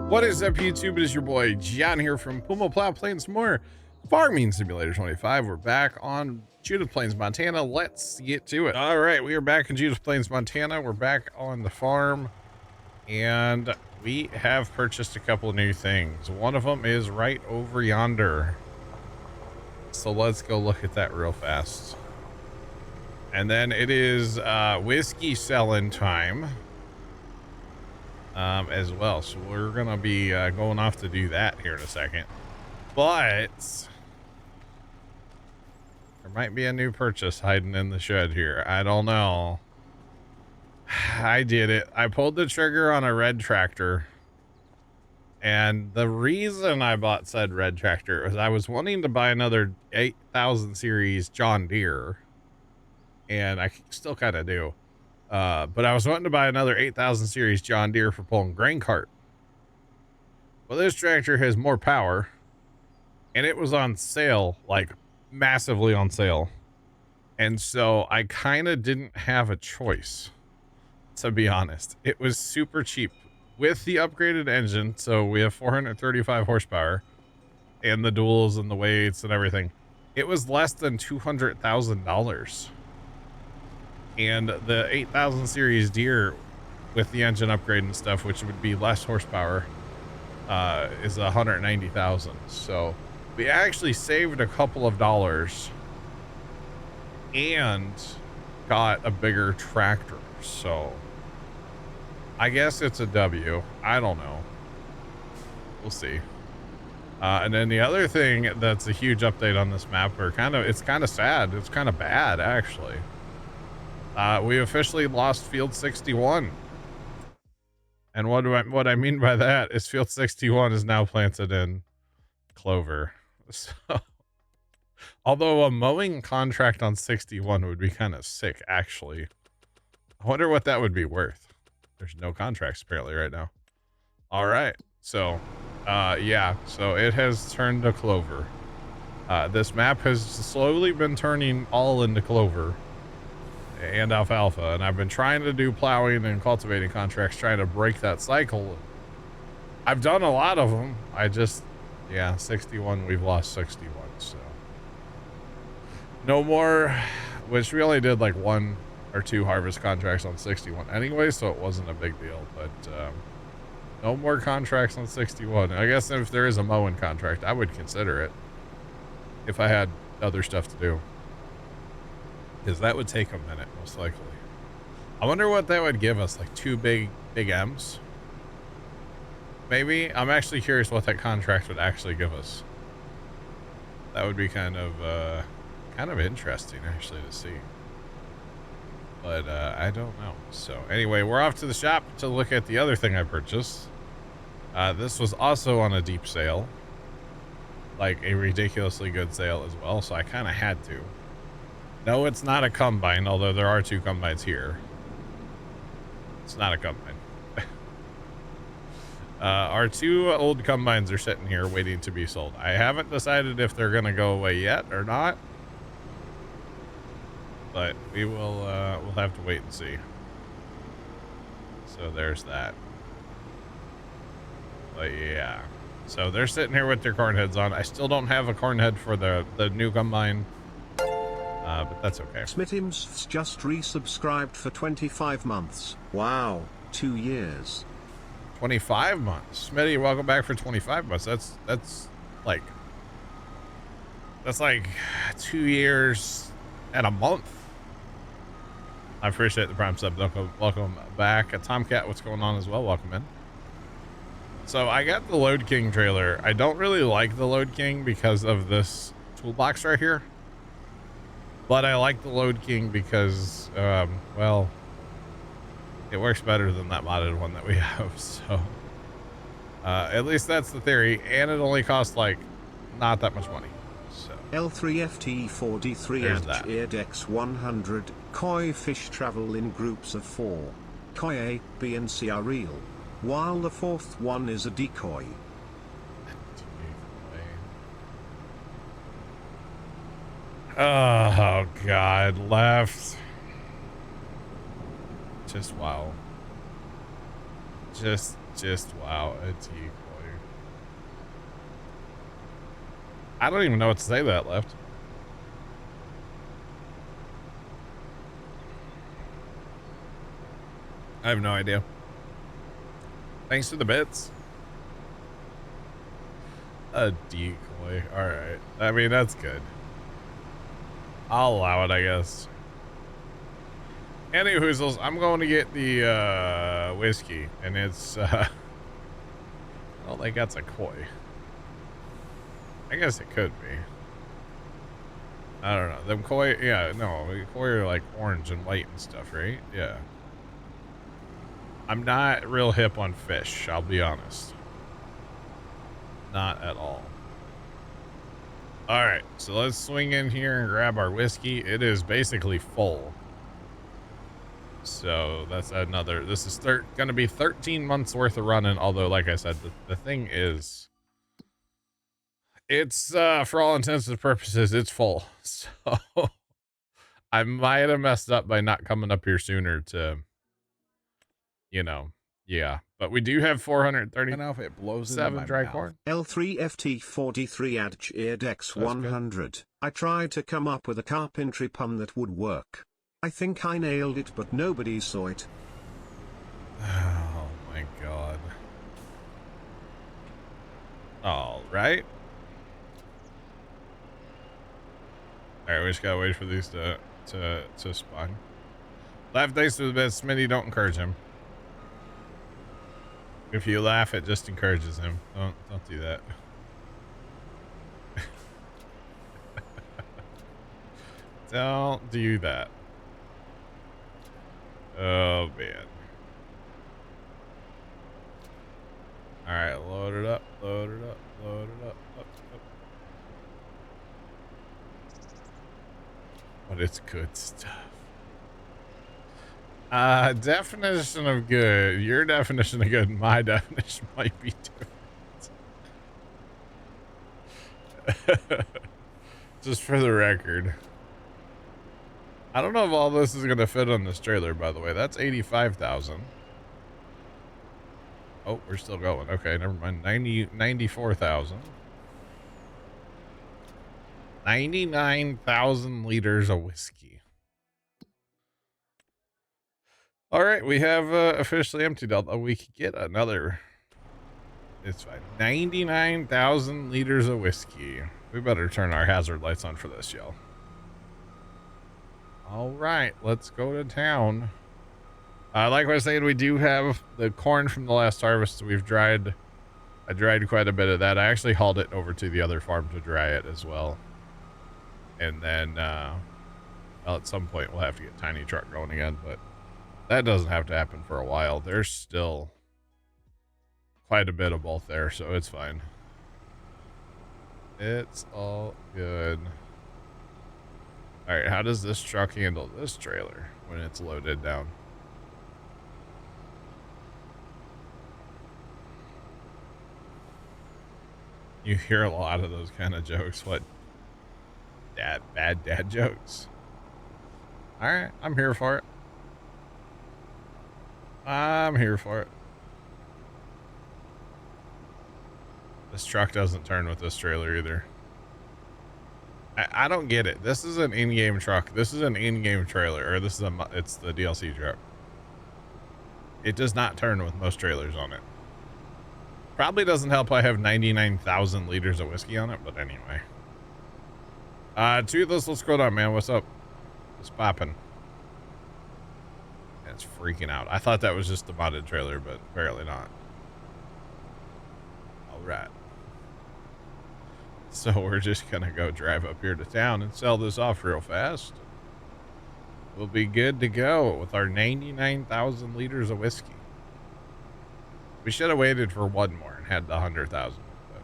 What is up, YouTube? It is your boy John here from Puma, Plow, playing some more Farming Simulator 25. We're back on Judith Plains, Montana. Let's get to it. All right, we are back in Judith Plains, Montana. We're back on the farm, and we have purchased a couple of new things. One of them is right over yonder. So let's go look at that real fast. And then it is whiskey selling time. As well, so we're gonna be going off to do that here in a second, but there might be a new purchase hiding in the shed here. I don't know. I did it. I pulled the trigger on a red tractor, and the reason I bought said red tractor was I was wanting to buy another 8000 series John Deere, and I still kind of do. But I was wanting to buy another 8000 series John Deere for pulling grain cart. Well, this tractor has more power, and it was on sale, like massively on sale. And so I kind of didn't have a choice, to be honest. It was super cheap with the upgraded engine. So we have 435 horsepower and the duals and the weights and everything. It was less than $200,000. And the 8000 series Deere with the engine upgrade and stuff, which would be less horsepower, is 190,000. So we actually saved a couple of dollars and got a bigger tractor. So I guess it's a W. I don't know. We'll see. And then the other thing that's a huge update on this map, or it's kind of sad. It's kind of bad, actually. We officially lost field 61. And what I mean by that is field 61 is now planted in clover. So, although a mowing contract on 61 would be kind of sick, actually. I wonder what that would be worth. There's no contracts apparently right now. All right. So, yeah, so it has turned to clover. This map has slowly been turning all into clover and alfalfa, and I've been trying to do plowing and cultivating contracts, trying to break that cycle. I've done a lot of them. Yeah, 61, we've lost 61, so no more, which we only did like 1 or 2 harvest contracts on 61 anyway, so it wasn't a big deal. But no more contracts on 61. I guess if there is a mowing contract, I would consider it if I had other stuff to do, because that would take a minute, most likely. I wonder what that would give us, like 2 big M's. Maybe. I'm actually curious what that contract would actually give us. That would be kind of interesting, actually, to see. But I don't know. So anyway, we're off to the shop to look at the other thing I purchased. This was also on a deep sale, like a ridiculously good sale as well, so I kind of had to. No, it's not a combine, although there are 2 combines here. It's not a combine. Our 2 old combines are sitting here waiting to be sold. I haven't decided if they're going to go away yet or not, but we will, we'll have to wait and see. So there's that. But yeah, so they're sitting here with their corn heads on. I still don't have a corn head for the new combine. But that's okay. Smittim's just resubscribed for 25 months. Wow, 2 years. 25 months. Smitty, welcome back for 25 months. That's like 2 years and a month. I appreciate the prime sub. Welcome back. Tomcat, what's going on as well? Welcome in. So I got the Load King trailer. I don't really like the Load King because of this toolbox right here. But I like the Load King because, well, it works better than that modded one that we have. So, at least that's the theory. And it only costs, like, not that much money. So L3FT43 at Eardex 100. Koi fish travel in groups of 4. Koi A, B and C are real, while the 4th one is a decoy. Oh God, left. Just wow. Just wow, a decoy. I don't even know what to say to that left. I have no idea. Thanks to the bits. A decoy. All right. I mean, that's good. I'll allow it, I guess. Any hoozles, I'm going to get the whiskey, and it's I don't think that's a koi. I guess it could be. I don't know. Them koi, yeah, no, koi are like orange and white and stuff, right? Yeah. I'm not real hip on fish, I'll be honest. Not at all. All right, so let's swing in here and grab our whiskey. It is basically full. So that's another, this is going to be 13 months worth of running. Although, like I said, the thing is, it's, for all intents and purposes, it's full. So I might have messed up by not coming up here sooner to, you know, yeah. But we do have 430. And if it blows into my dry mouth. corn. L3FT43 at Judith 100. I tried to come up with a carpentry pun that would work. I think I nailed it, but nobody saw it. Oh my god. All right. All right, we just gotta wait for these to spawn. Laugh thanks to the best. Smitty, don't encourage him. If you laugh, it just encourages him. Don't do that. Don't do that. Oh man. All right, load it up, load it up, load it up, up. But it's good stuff. Definition of good. Your definition of good and my definition might be different. Just for the record. I don't know if all this is going to fit on this trailer, by the way. That's 85,000. Oh, we're still going. Okay, never mind. 94,000. 99,000 liters of whiskey. All right, we have officially emptied, although we could get another. It's fine. 99,000 liters of whiskey. We better turn our hazard lights on for this, y'all. All right, let's go to town. Like I was saying, we do have the corn from the last harvest. We've dried. I dried quite a bit of that. I actually hauled it over to the other farm to dry it as well. And then, well, at some point we'll have to get tiny truck going again, but that doesn't have to happen for a while. There's still quite a bit of both there, so it's fine. It's all good. All right, how does this truck handle this trailer when it's loaded down? You hear a lot of those kind of jokes. What? Bad dad jokes. All right, I'm here for it. I'm here for it. This truck doesn't turn with this trailer either. I don't get it. This is an in-game truck. This is an in-game trailer, or this is it's the DLC truck. It does not turn with most trailers on it. Probably doesn't help I have 99,000 liters of whiskey on it, but anyway. Toothless, what's going on, man? What's up? What's popping? It's freaking out. I thought that was just the modded trailer, but apparently not. All right. So we're just gonna go drive up here to town and sell this off real fast. We'll be good to go with our 99,000 liters of whiskey. We should have waited for one more and had the 100,000, but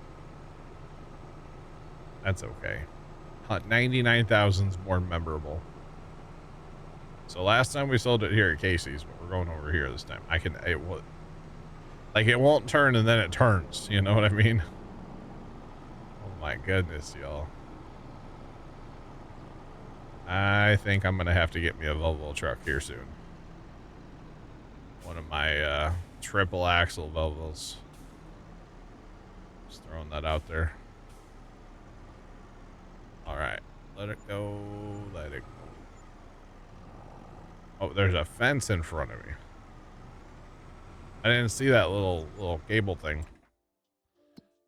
that's okay. 99,000 is more memorable. So last time we sold it here at Casey's, but we're going over here this time. It won't turn and then it turns. You know what I mean? Oh my goodness, y'all. I think I'm going to have to get me a Volvo truck here soon. One of my triple axle Volvos. Just throwing that out there. All right, let it go. Let it go. Oh, there's a fence in front of me. I didn't see that little cable thing.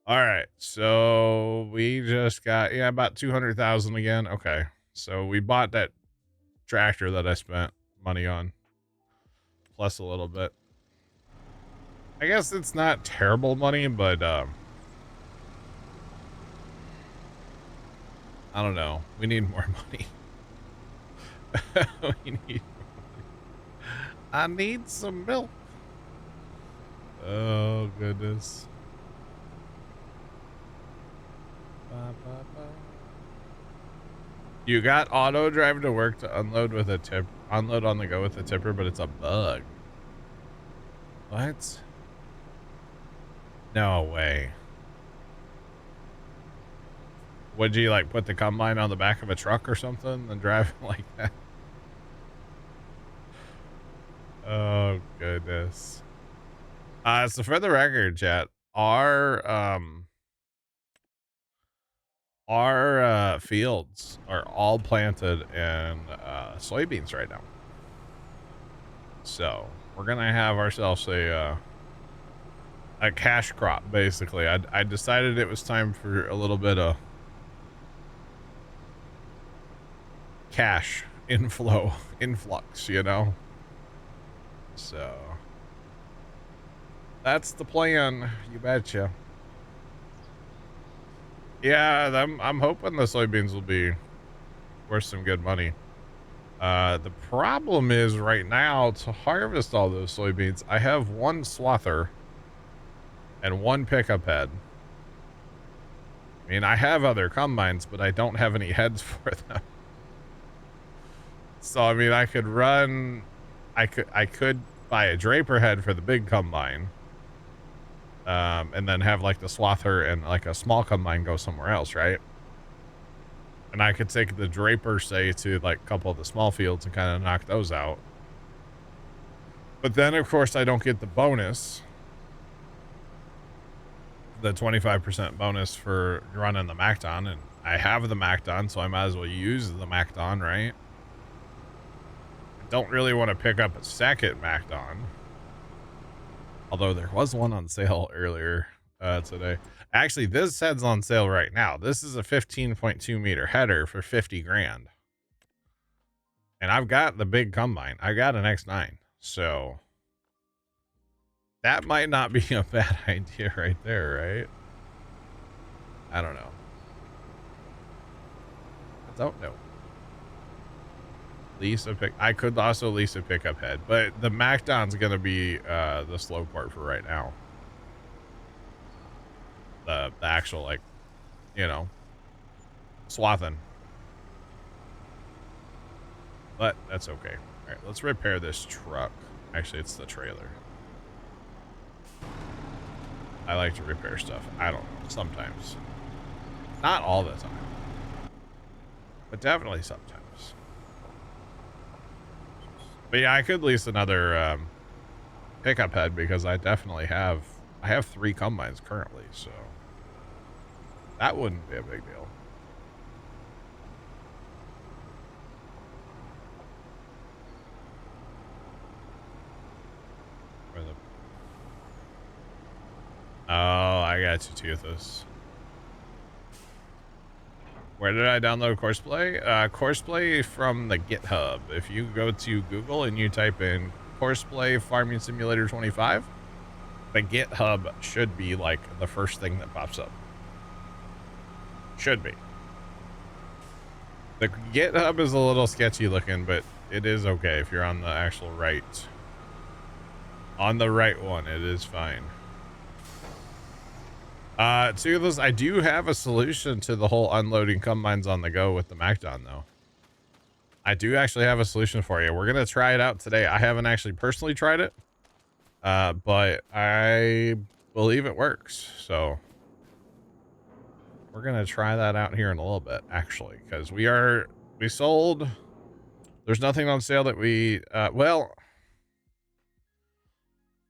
All right, so we just got about 200,000 again. Okay, so we bought that tractor that I spent money on, plus a little bit. I guess it's not terrible money, but I don't know. We need more money. We need more money. I need some milk. Oh, goodness. You got auto drive to work to unload with a tip, unload on the go with a tipper, but it's a bug. What? No way. Would you like put the combine on the back of a truck or something and drive it like that? Oh, goodness. So for the record, chat, our fields are all planted in soybeans right now. So we're gonna have ourselves a cash crop, basically. I decided it was time for a little bit of cash influx, you know. So that's the plan, you betcha. Yeah, I'm hoping the soybeans will be worth some good money. The problem is right now, to harvest all those soybeans, I have one swather and one pickup head. I mean, I have other combines, but I don't have any heads for them. So, I mean, I could buy a draper head for the big combine. And then have like the swather and like a small combine go somewhere else, right? And I could take the draper, say, to like a couple of the small fields and kind of knock those out. But then, of course, I don't get the bonus. The 25% bonus for running the Macdon. And I have the Macdon, so I might as well use the Macdon, right? I don't really want to pick up a second Macdon. Although there was one on sale earlier today. Actually, this head's on sale right now. This is a 15.2 meter header for 50 grand. And I've got the big combine. I got an X9. So that might not be a bad idea right there, right? I don't know. I don't know. I could also lease a pickup head, but the Macdon's gonna be the slow part for right now. The actual, like, you know, swathing. But that's okay. All right, let's repair this truck. Actually, it's the trailer. I like to repair stuff. I don't know, sometimes. Not all the time, but definitely sometimes. But yeah, I could lease another pickup head because I definitely have 3 combines currently, so that wouldn't be a big deal. Oh, I got you, Toothus. Where did I download Courseplay? Courseplay from the GitHub. If you go to Google and you type in Courseplay Farming Simulator 25, the GitHub should be like the first thing that pops up. Should be. The GitHub is a little sketchy looking, but it is okay if you're on the actual right. On the right one, it is fine. Toothless, I do have a solution to the whole unloading combines on the go with the Macdon, though. I do actually have a solution for you. We're going to try it out today. I haven't actually personally tried it, but I believe it works. So we're going to try that out here in a little bit, actually, because we sold. There's nothing on sale that we, well,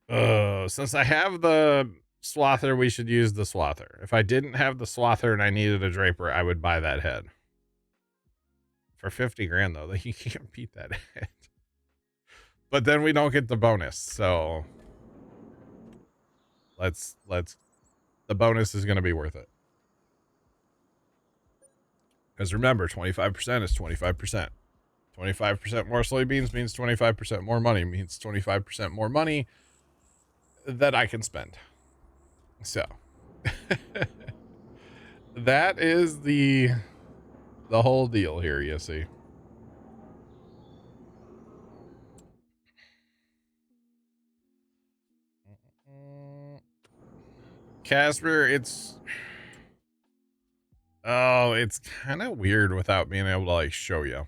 Since I have the swather, we should use the swather. If I didn't have the swather and I needed a draper, I would buy that head. For 50 grand though, you can't beat that head. But then we don't get the bonus, so let's the bonus is going to be worth it. Because remember, 25% is 25%. 25% more soybeans means 25% more money, means 25% more money that I can spend. So that is the whole deal here, you see. Casper, it's kind of weird without being able to like show you,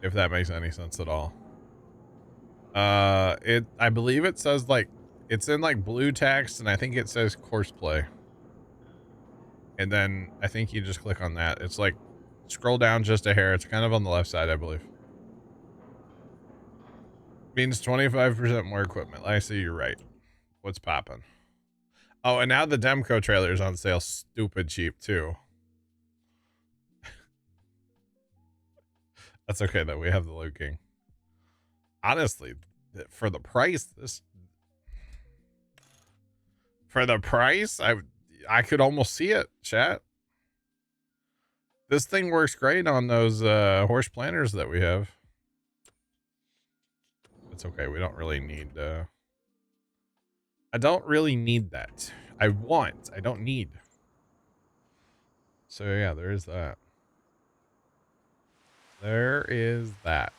if that makes any sense at all. I believe it says like it's in like blue text, and I think it says course play, and then I think you just click on that. It's like scroll down just a hair. It's kind of on the left side, I believe. Means 25% more equipment. I see, you're right. What's popping? Oh, and now the Demco trailer is on sale stupid cheap too. That's okay though, we have the Loot King. Honestly, for the price, I could almost see it, chat. This thing works great on those horse planters that we have. It's okay, we don't really need I don't really need that. I don't need. So yeah, there is that. There is that.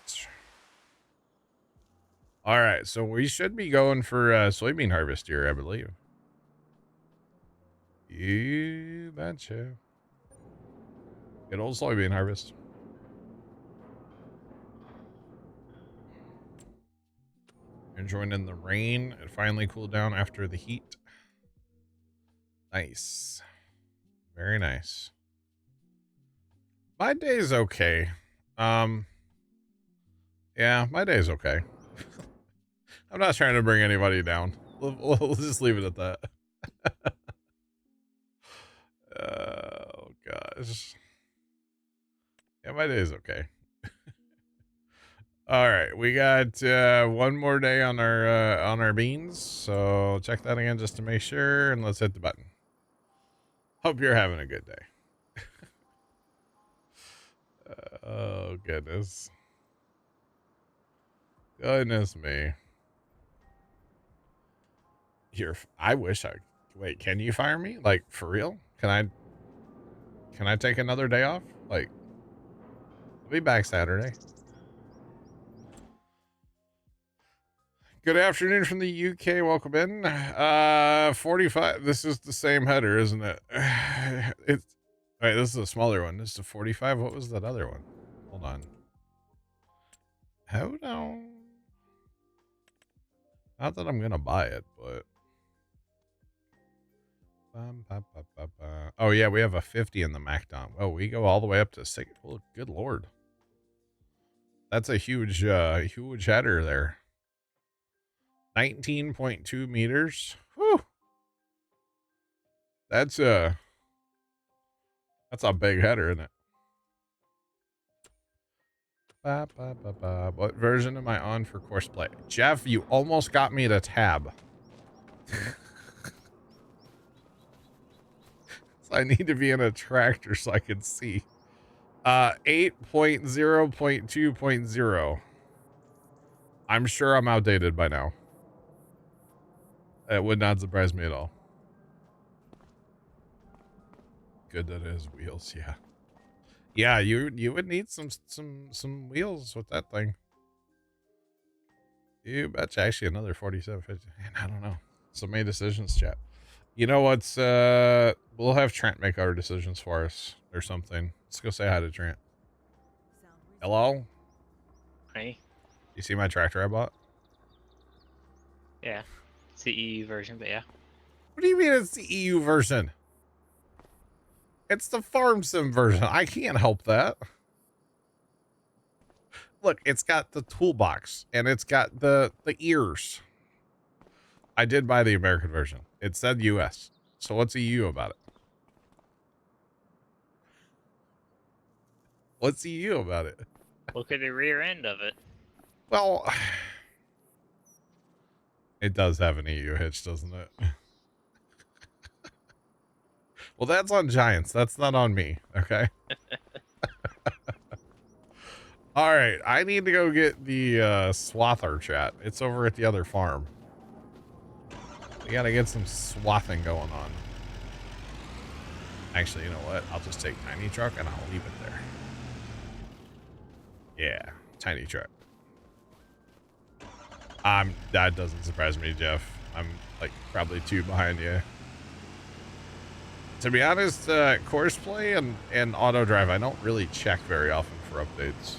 All right, so we should be going for soybean harvest here, I believe. You betcha. Good old soybean harvest. Enjoying in the rain. It finally cooled down after the heat. Nice. Very nice. My day's okay. Yeah, my day's okay. I'm not trying to bring anybody down. We'll just leave it at that. Oh gosh. Yeah, my day's okay. All right, we got one more day on our beans, so check that again just to make sure, and let's hit the button. Hope you're having a good day. Oh goodness. Goodness me. I wish wait, can you fire me? Like, for real? Can I take another day off? Like, I'll be back Saturday. Good afternoon from the UK. Welcome in. 45. This is the same header, isn't it? It's all right. This is a smaller one. This is a 45. What was that other one? Hold on. Hold on. Not that I'm gonna buy it, but oh yeah, we have a 50 in the MacDom. Oh, we go all the way up to 6. Well, good lord. That's a huge header there. 19.2 meters. Whew. That's a big header, isn't it? What version am I on for course play? Jeff, you almost got me to tab. So I need to be in a tractor so I can see. 8.0.2.0. I'm sure I'm outdated by now. It would not surprise me at all. Good that it has wheels, yeah. Yeah, you would need some wheels with that thing. You betcha. Actually, another 47.50. Man, I don't know. So many decisions, chat. You know what's we'll have Trent make our decisions for us or something. Let's go say hi to Trent. Hello? Hey. You see my tractor I bought? Yeah. It's the EU version, but yeah. What do you mean it's the EU version? It's the farm sim version. I can't help that. Look, it's got the toolbox and it's got the ears. I did buy the American version. It said US. So what's EU about it? What's EU about it? Look at the rear end of it. Well, it does have an EU hitch, doesn't it? Well, that's on Giants. That's not on me. Okay. All right. I need to go get the swather chat. It's over at the other farm. We got to get some swathing going on. Actually, you know what? I'll just take tiny truck and I'll leave it there. Yeah. Tiny truck. That doesn't surprise me, Jeff. I'm like probably 2 behind you. To be honest, course play and auto drive, I don't really check very often for updates.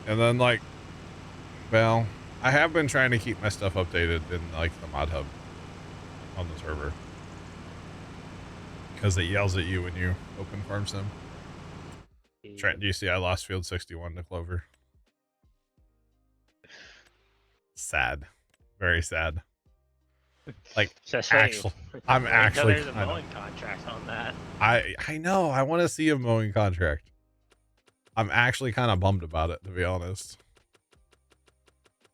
And then like, well, I have been trying to keep my stuff updated in like the mod hub on the server. Because it yells at you when you open farm sim. Trent, do you see I lost field 61 to Clover? Sad. Very sad. Like, actually, I'm actually. There's a mowing contract on that. I know. I want to see a mowing contract. I'm actually kind of bummed about it, to be honest.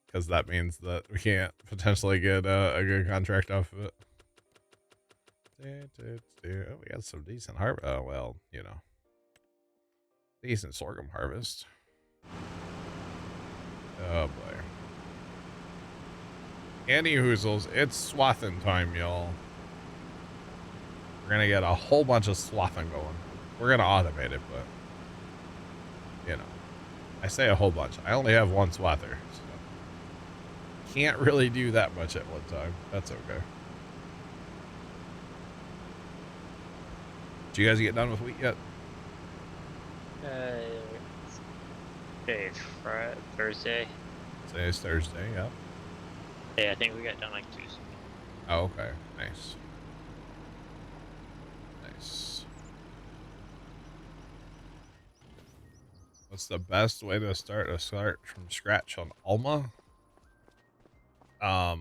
Because that means that we can't potentially get a good contract off of it. Oh, we got some decent harvest. Oh, well, you know. Decent sorghum harvest. Oh, boy. Any hoozles, it's swathing time, y'all. We're gonna get a whole bunch of swathing going. We're gonna automate it, but you know, I say a whole bunch. I only have one swather, so can't really do that much at one time. That's okay. Did you guys get done with wheat yet? Today's Thursday. Today's Thursday, yeah. Yeah, I think we got done like Tuesday. Oh, okay. Nice. Nice. What's the best way to start from scratch on Alma? I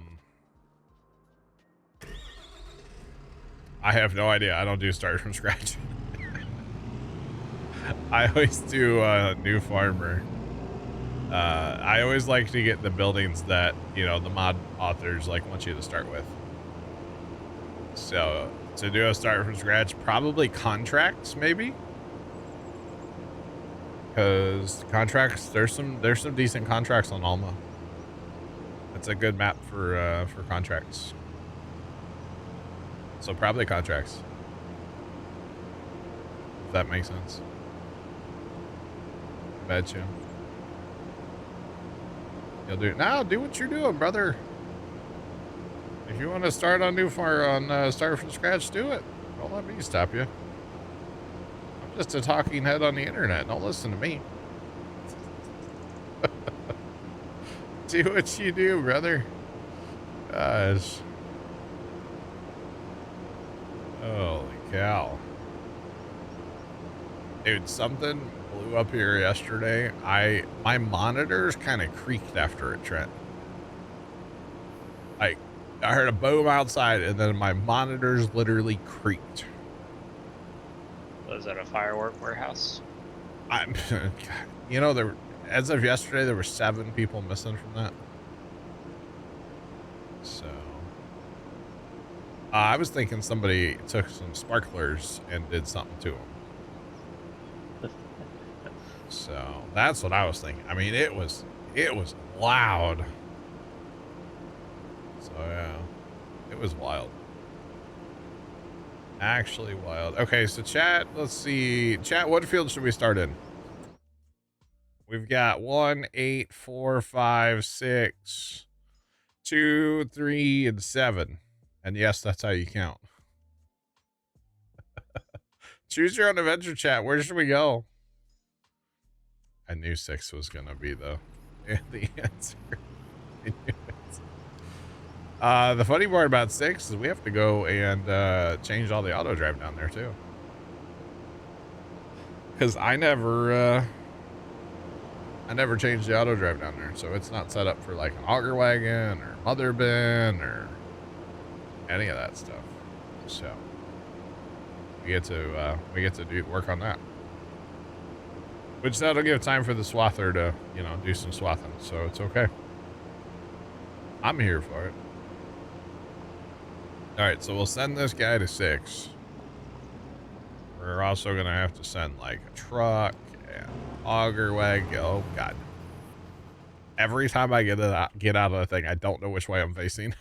have no idea. I don't do start from scratch. I always do new farmer. I always like to get the buildings that, you know, the mod authors like want you to start with. So to do a start from scratch, probably contracts, maybe. Because contracts, there's some decent contracts on Alma. It's a good map for contracts. So probably contracts. If that makes sense. Betcha. You'll do it now. Do what you're doing, brother. If you want to start on start from scratch, do it. Don't let me stop you. I'm just a talking head on the internet. Don't listen to me. Do what you do, brother. Gosh. Holy cow. Dude, something blew up here yesterday. My monitors kind of creaked after it, Trent. Like, I heard a boom outside and then my monitors literally creaked. Was that a firework warehouse? You know, as of yesterday, there were 7 people missing from that. So, I was thinking somebody took some sparklers and did something to them. So that's what I was thinking. I mean, it was loud. So yeah, it was wild. Actually wild. Okay, so chat, let's see. Chat, what field should we start in? We've got 1, 8, 4, 5, 6, 2, 3, and 7. And yes, that's how you count. Choose your own adventure, chat. Where should we go? I knew 6 was gonna be the answer. The funny part about 6 is we have to go and change all the auto drive down there too. Because I never I never changed the auto drive down there, so it's not set up for like an auger wagon or mother bin or any of that stuff. So we get to do work on that, which that'll give time for the swather to, you know, do some swathing. So it's okay. I'm here for it. All right, so we'll send this guy to 6. We're also gonna have to send like a truck and auger wagon. Oh God! Every time I get out of the thing, I don't know which way I'm facing.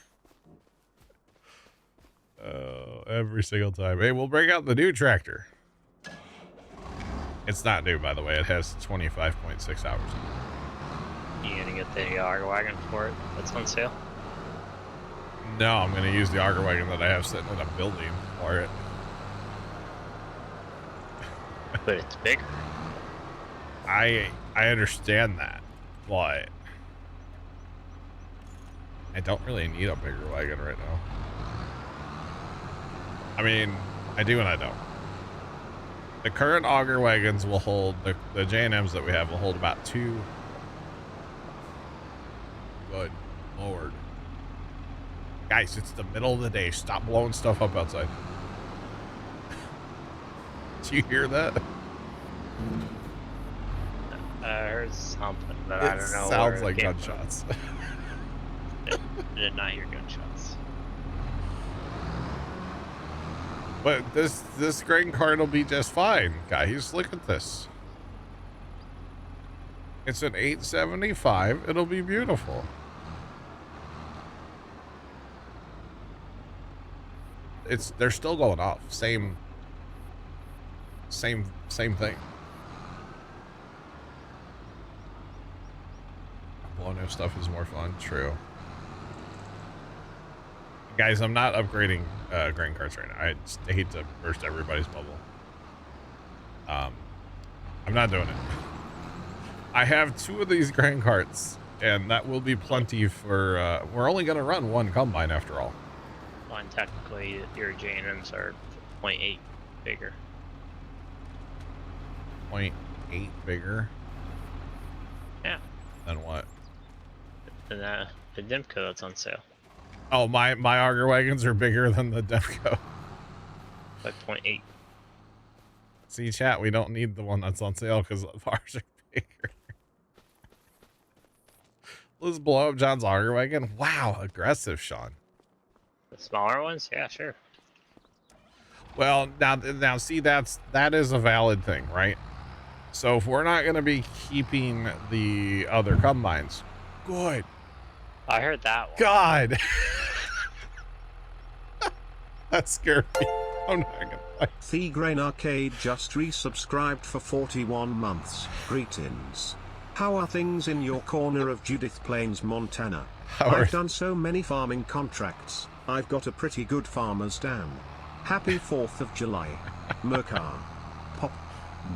Every single time. Hey, we'll break out the new tractor. It's not new, by the way. It has 25.6 hours. You gonna get the auger wagon for it? That's on sale. No, I'm gonna use the auger wagon that I have sitting in a building for it. But it's bigger. I understand that, but I don't really need a bigger wagon right now. I mean, I do and I don't. The current auger wagons will hold, the J&Ms that we have will hold about 2. Good Lord. Guys, it's the middle of the day. Stop blowing stuff up outside. Do you hear that? I heard something, but I don't know. Sounds like gunshots. I did not hear gunshots. But this grain cart will be just fine, guys. Look at this. It's an 875. It'll be beautiful. They're still going off. Same thing. Blowing new stuff is more fun. True. Guys, I'm not upgrading grain carts right now. I hate to burst everybody's bubble. I'm not doing it. I have 2 of these grain carts, and that will be plenty for. We're only going to run 1 combine after all. Well, and technically, your J&Ms are 0.8 bigger. 0.8 bigger? Yeah. Than what? Than the Demco that's on sale. Oh, my auger wagons are bigger than the Demco. Like 0.8. See, chat, we don't need the one that's on sale because ours are bigger. Let's blow up John's auger wagon. Wow, aggressive, Sean. The smaller ones? Yeah, sure. Well, now see, that is a valid thing, right? So if we're not going to be keeping the other combines, good. I heard that one. God. That scared me. I'm not going to lie. The Grain Arcade just resubscribed for 41 months. Greetings. How are things in your corner of Judith Plains, Montana? I've done so many farming contracts. I've got a pretty good farmer's dam. Happy 4th of July. Mercar. Pop.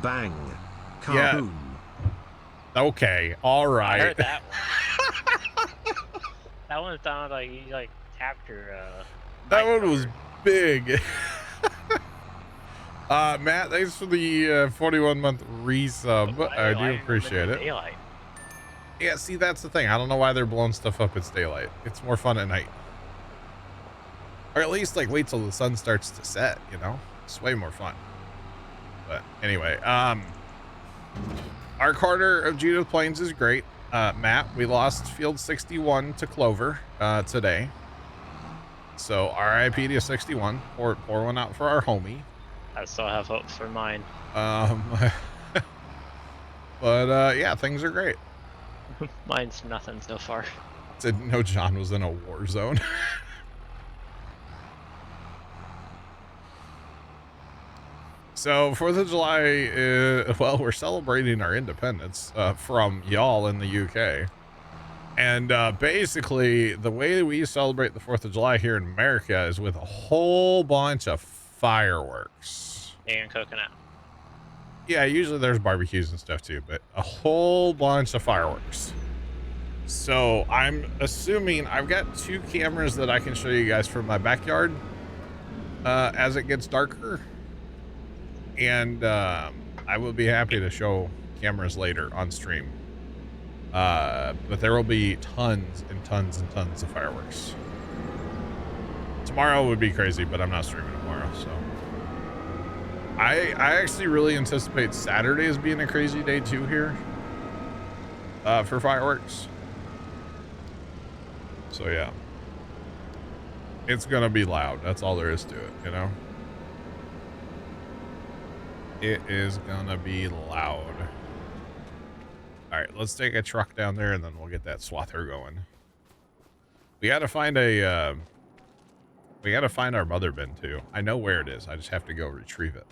Bang. Kaboom. Yeah. Okay. All right. I heard that one. That one sounded like you like tapped your that one was big. Matt, thanks for the 41-month resub. I do appreciate it. Daylight. Yeah, see, that's the thing. I don't know why they're blowing stuff up. It's daylight. It's more fun at night. Or at least, like, wait till the sun starts to set, you know? It's way more fun. But anyway, our corner of Judith Plains is great. Matt, we lost field 61 to Clover today. So RIP to 61. Pour one out for our homie. I still have hope for mine. But yeah, things are great. Mine's nothing so far. Didn't know John was in a war zone. So 4th of July, well, we're celebrating our independence from y'all in the UK. And basically, the way we celebrate the 4th of July here in America is with a whole bunch of fireworks. And coconut. Yeah, usually there's barbecues and stuff too, but a whole bunch of fireworks. So I'm assuming I've got 2 cameras that I can show you guys from my backyard as it gets darker. And I will be happy to show cameras later on stream. But there will be tons and tons and tons of fireworks. Tomorrow would be crazy, but I'm not streaming tomorrow, so. I actually really anticipate Saturday as being a crazy day too here. For fireworks. So yeah. It's gonna be loud. That's all there is to it, you know? It is gonna be loud. Alright, let's take a truck down there and then we'll get that swather going. We gotta find a, we gotta find our mother bin too. I know where it is. I just have to go retrieve it.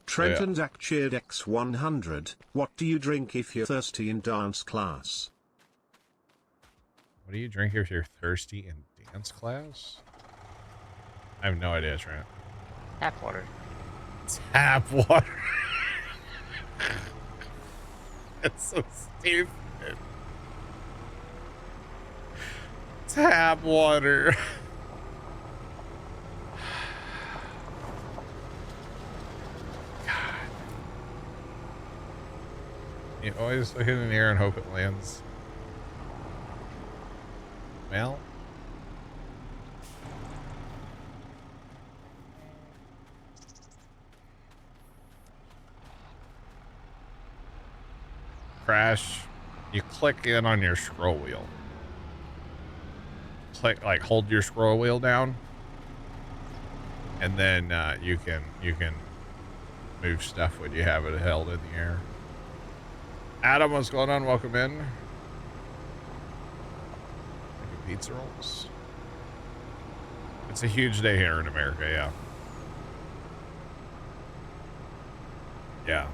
Trenton Zach cheered X100. What do you drink if you're thirsty in dance class? What do you drink if you're thirsty in dance class? I have no idea, Trent. Tap water. Tap water. That's so stupid. Tap water. God. You always hit in the air and hope it lands. Well. Crash. You click in on your scroll wheel. Click, like, hold your scroll wheel down, and then you can move stuff when you have it held in the air. Adam, what's going on? Welcome in. Pizza rolls. It's a huge day here in America, yeah. Yeah.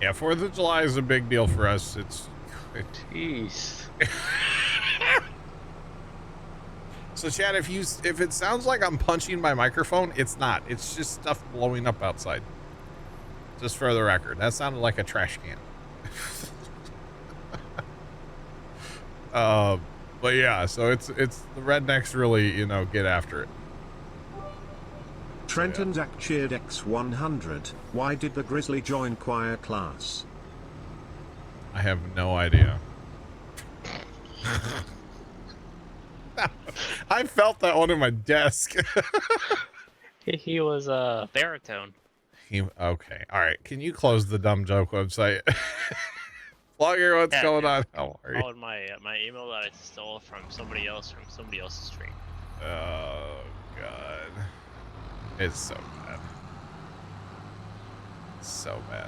Yeah, 4th of July is a big deal for us. Jeez. So Chad, if it sounds like I'm punching my microphone, it's not. It's just stuff blowing up outside. Just for the record, that sounded like a trash can. But yeah, so it's the rednecks really, you know, get after it. Trenton Zach cheered X100. Why did the Grizzly join choir class? I have no idea. I felt that one in my desk. He was a baritone. Okay, all right. Can you close the dumb joke website? Flogger, what's going on? How are you? Oh, my email that I stole from somebody else's stream. Oh God, it's so bad. So bad.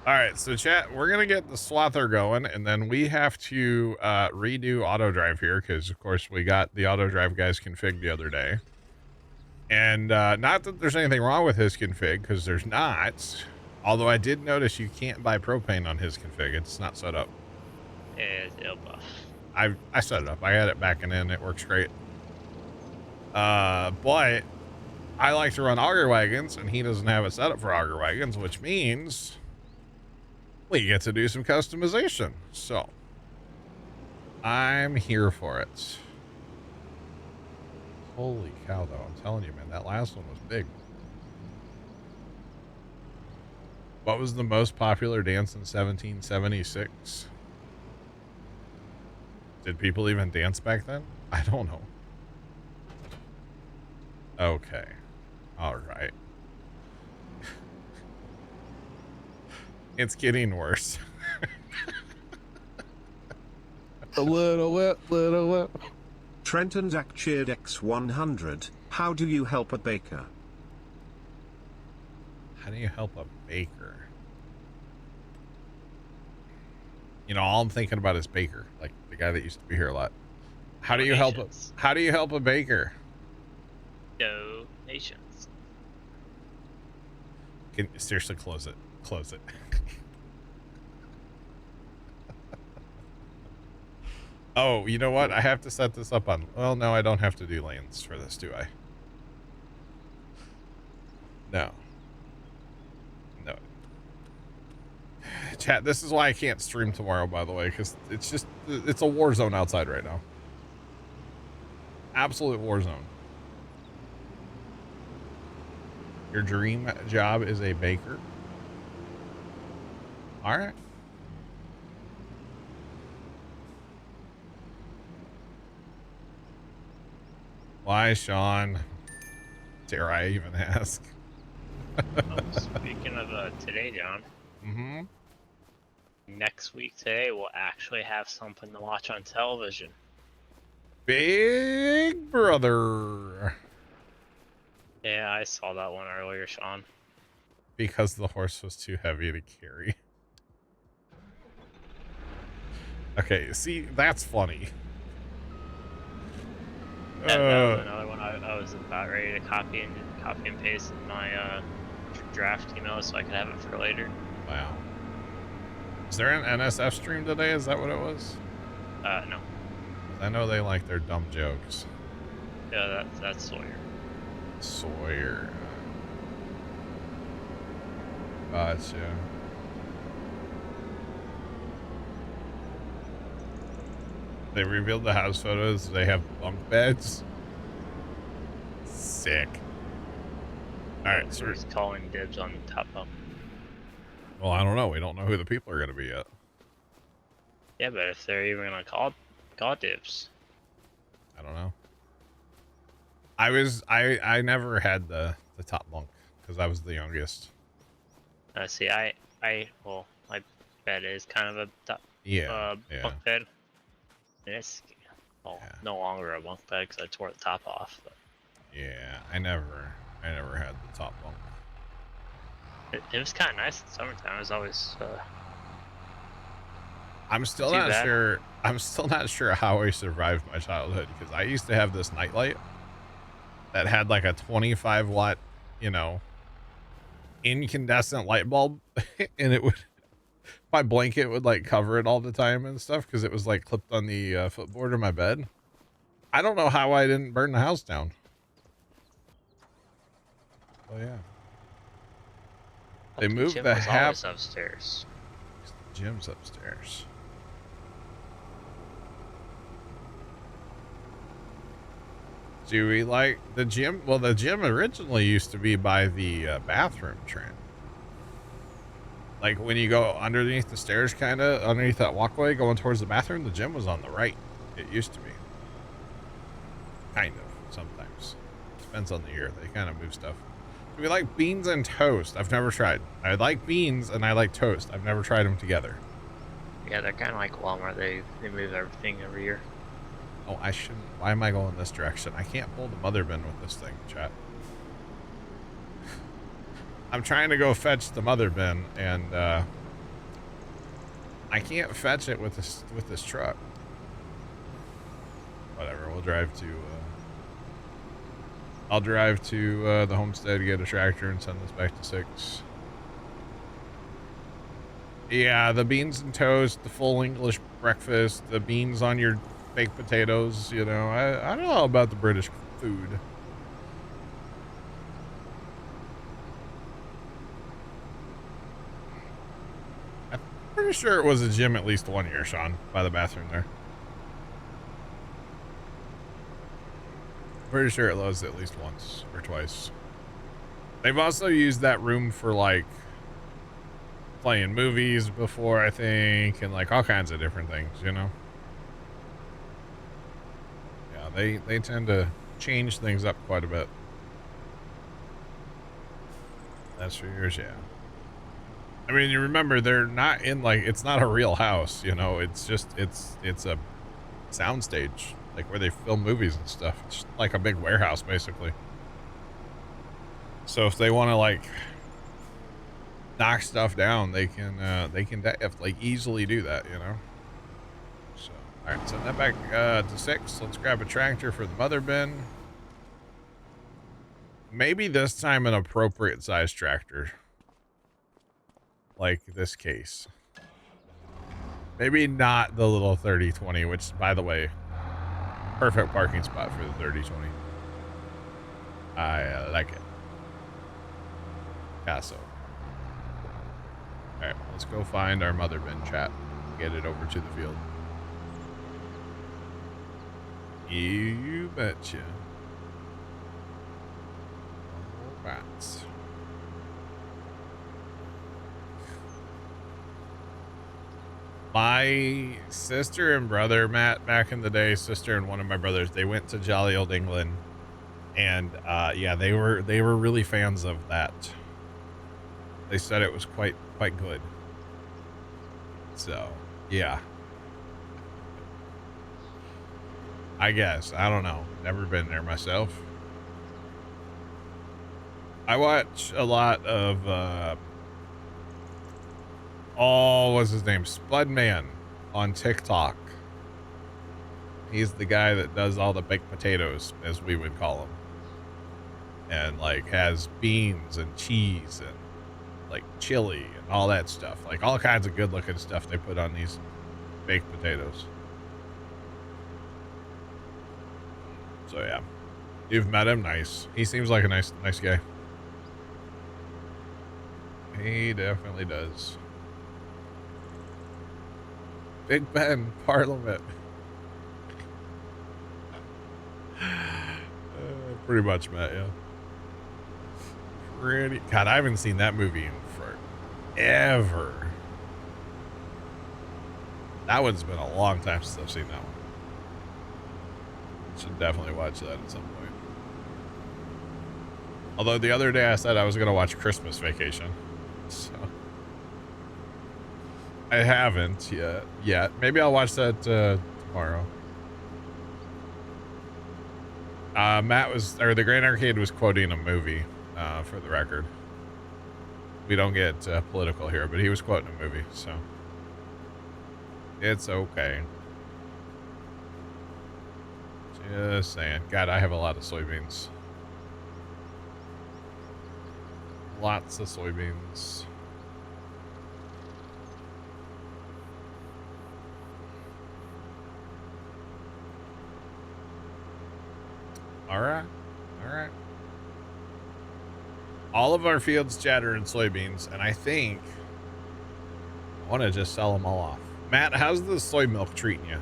All right, so chat, we're gonna get the swather going, and then we have to redo auto drive here because, of course, we got the auto drive guys config the other day, and not that there's anything wrong with his config, because there's not. Although I did notice you can't buy propane on his config; it's not set up. Yeah, buff. I set it up. I had it backing in. It works great. But I like to run auger wagons, and he doesn't have it set up for auger wagons, which means we get to do some customization. So I'm here for it. Holy cow, though. I'm telling you, man, that last one was big. What was the most popular dance in 1776? Did people even dance back then? I don't know. Okay. All right. It's getting worse. A little bit. Trenton Zach cheered X100. How do you help a baker? How do you help a baker? You know, all I'm thinking about is Baker, like the guy that used to be here a lot. How do you help a baker? Donations. Seriously, close it. Close it. Oh, you know what? I have to set this up on... Well, no, I don't have to do lanes for this, do I? No. No. Chat, this is why I can't stream tomorrow, by the way, because it's a war zone outside right now. Absolute war zone. Your dream job is a baker? All right. Why, Sean? Dare I even ask? Oh, speaking of today, John. Mm-hmm. Next week today, we'll actually have something to watch on television. Big Brother. Yeah, I saw that one earlier, Sean. Because the horse was too heavy to carry. Okay, see, that's funny. That was another one I was about ready to copy and paste in my draft email so I could have it for later. Wow. Is there an NSF stream today? Is that what it was? No. I know they like their dumb jokes. Yeah, that's Sawyer. Sawyer. Gotcha. They revealed the house photos. They have bunk beds. Sick. All right, so he's calling dibs on the top bunk. Well, I don't know. We don't know who the people are going to be yet. Yeah, but if they're even going to call dibs. I don't know. I never had the top bunk because I was the youngest. See, well, my bed is kind of a top, bunk bed. And it's no longer a bunk bed because I tore the top off. But. Yeah, I never had the top bunk. It was kind of nice in the summertime. It was always. I'm still not sure. I'm still not sure how I survived my childhood because I used to have this nightlight that had like a 25 watt, incandescent light bulb, and it would. My blanket would like cover it all the time and stuff because it was like clipped on the footboard of my bed. I don't know how I didn't burn the house down. Oh yeah. They moved the house upstairs. The gym's upstairs. Do we like the gym? Well, the gym originally used to be by the bathroom, Trent. Like when you go underneath the stairs, kind of underneath that walkway going towards the bathroom, the gym was on the right. It used to be. Kind of, sometimes. Depends on the year. They kind of move stuff. Do we like beans and toast? I've never tried. I like beans and I like toast. I've never tried them together. Yeah, they're kind of like Walmart. They move everything every year. Oh, I shouldn't. Why am I going this direction? I can't pull the mother bin with this thing, chat. I'm trying to go fetch the mother bin, and I can't fetch it with this truck. Whatever, we'll drive to. I'll drive to the homestead, get a tractor, and send this back to 6. Yeah, the beans and toast, the full English breakfast, the beans on your baked potatoes. I don't know about the British food. Pretty sure it was a gym at least 1 year, Sean, by the bathroom there. Pretty sure it was at least once or twice. They've also used that room for like playing movies before, I think, and like all kinds of different things, Yeah, they tend to change things up quite a bit. That's for years, yeah. I mean, you remember they're not in like, it's not a real house, it's just, it's a soundstage, like where they film movies and stuff. It's like a big warehouse basically. So if they want to like knock stuff down, they can like easily do that, So, all right, send that back to 6. Let's grab a tractor for the mother bin. Maybe this time an appropriate size tractor. Like this case. Maybe not the little 3020, which, by the way, perfect parking spot for the 3020. I like it. Casso. Alright, let's go find our mother bin, chat. Get it over to the field. You betcha. Alright. My sister and brother, Matt, back in the day, sister and one of my brothers, they went to jolly old England, and yeah, they were really fans of that. They said it was quite good. So, yeah. I guess. I don't know. Never been there myself. I watch a lot of, what's his name? Spudman on TikTok. He's the guy that does all the baked potatoes, as we would call them. And, like, has beans and cheese and, like, chili and all that stuff. Like, all kinds of good-looking stuff they put on these baked potatoes. So, yeah. You've met him? Nice. He seems like a nice guy. He definitely does. Big Ben, Parliament. Pretty much, Matt, yeah. God, I haven't seen that movie in forever. That one's been a long time since I've seen that one. Should definitely watch that at some point. Although the other day I said I was going to watch Christmas Vacation. So I haven't yet. Maybe I'll watch that tomorrow. The Grand Arcade was quoting a movie, for the record. We don't get political here, but he was quoting a movie, so it's okay. Just saying. God, I have a lot of soybeans. Lots of soybeans. All right. All of our fields, chatter, and soybeans, and I think I want to just sell them all off. Matt, how's the soy milk treating you?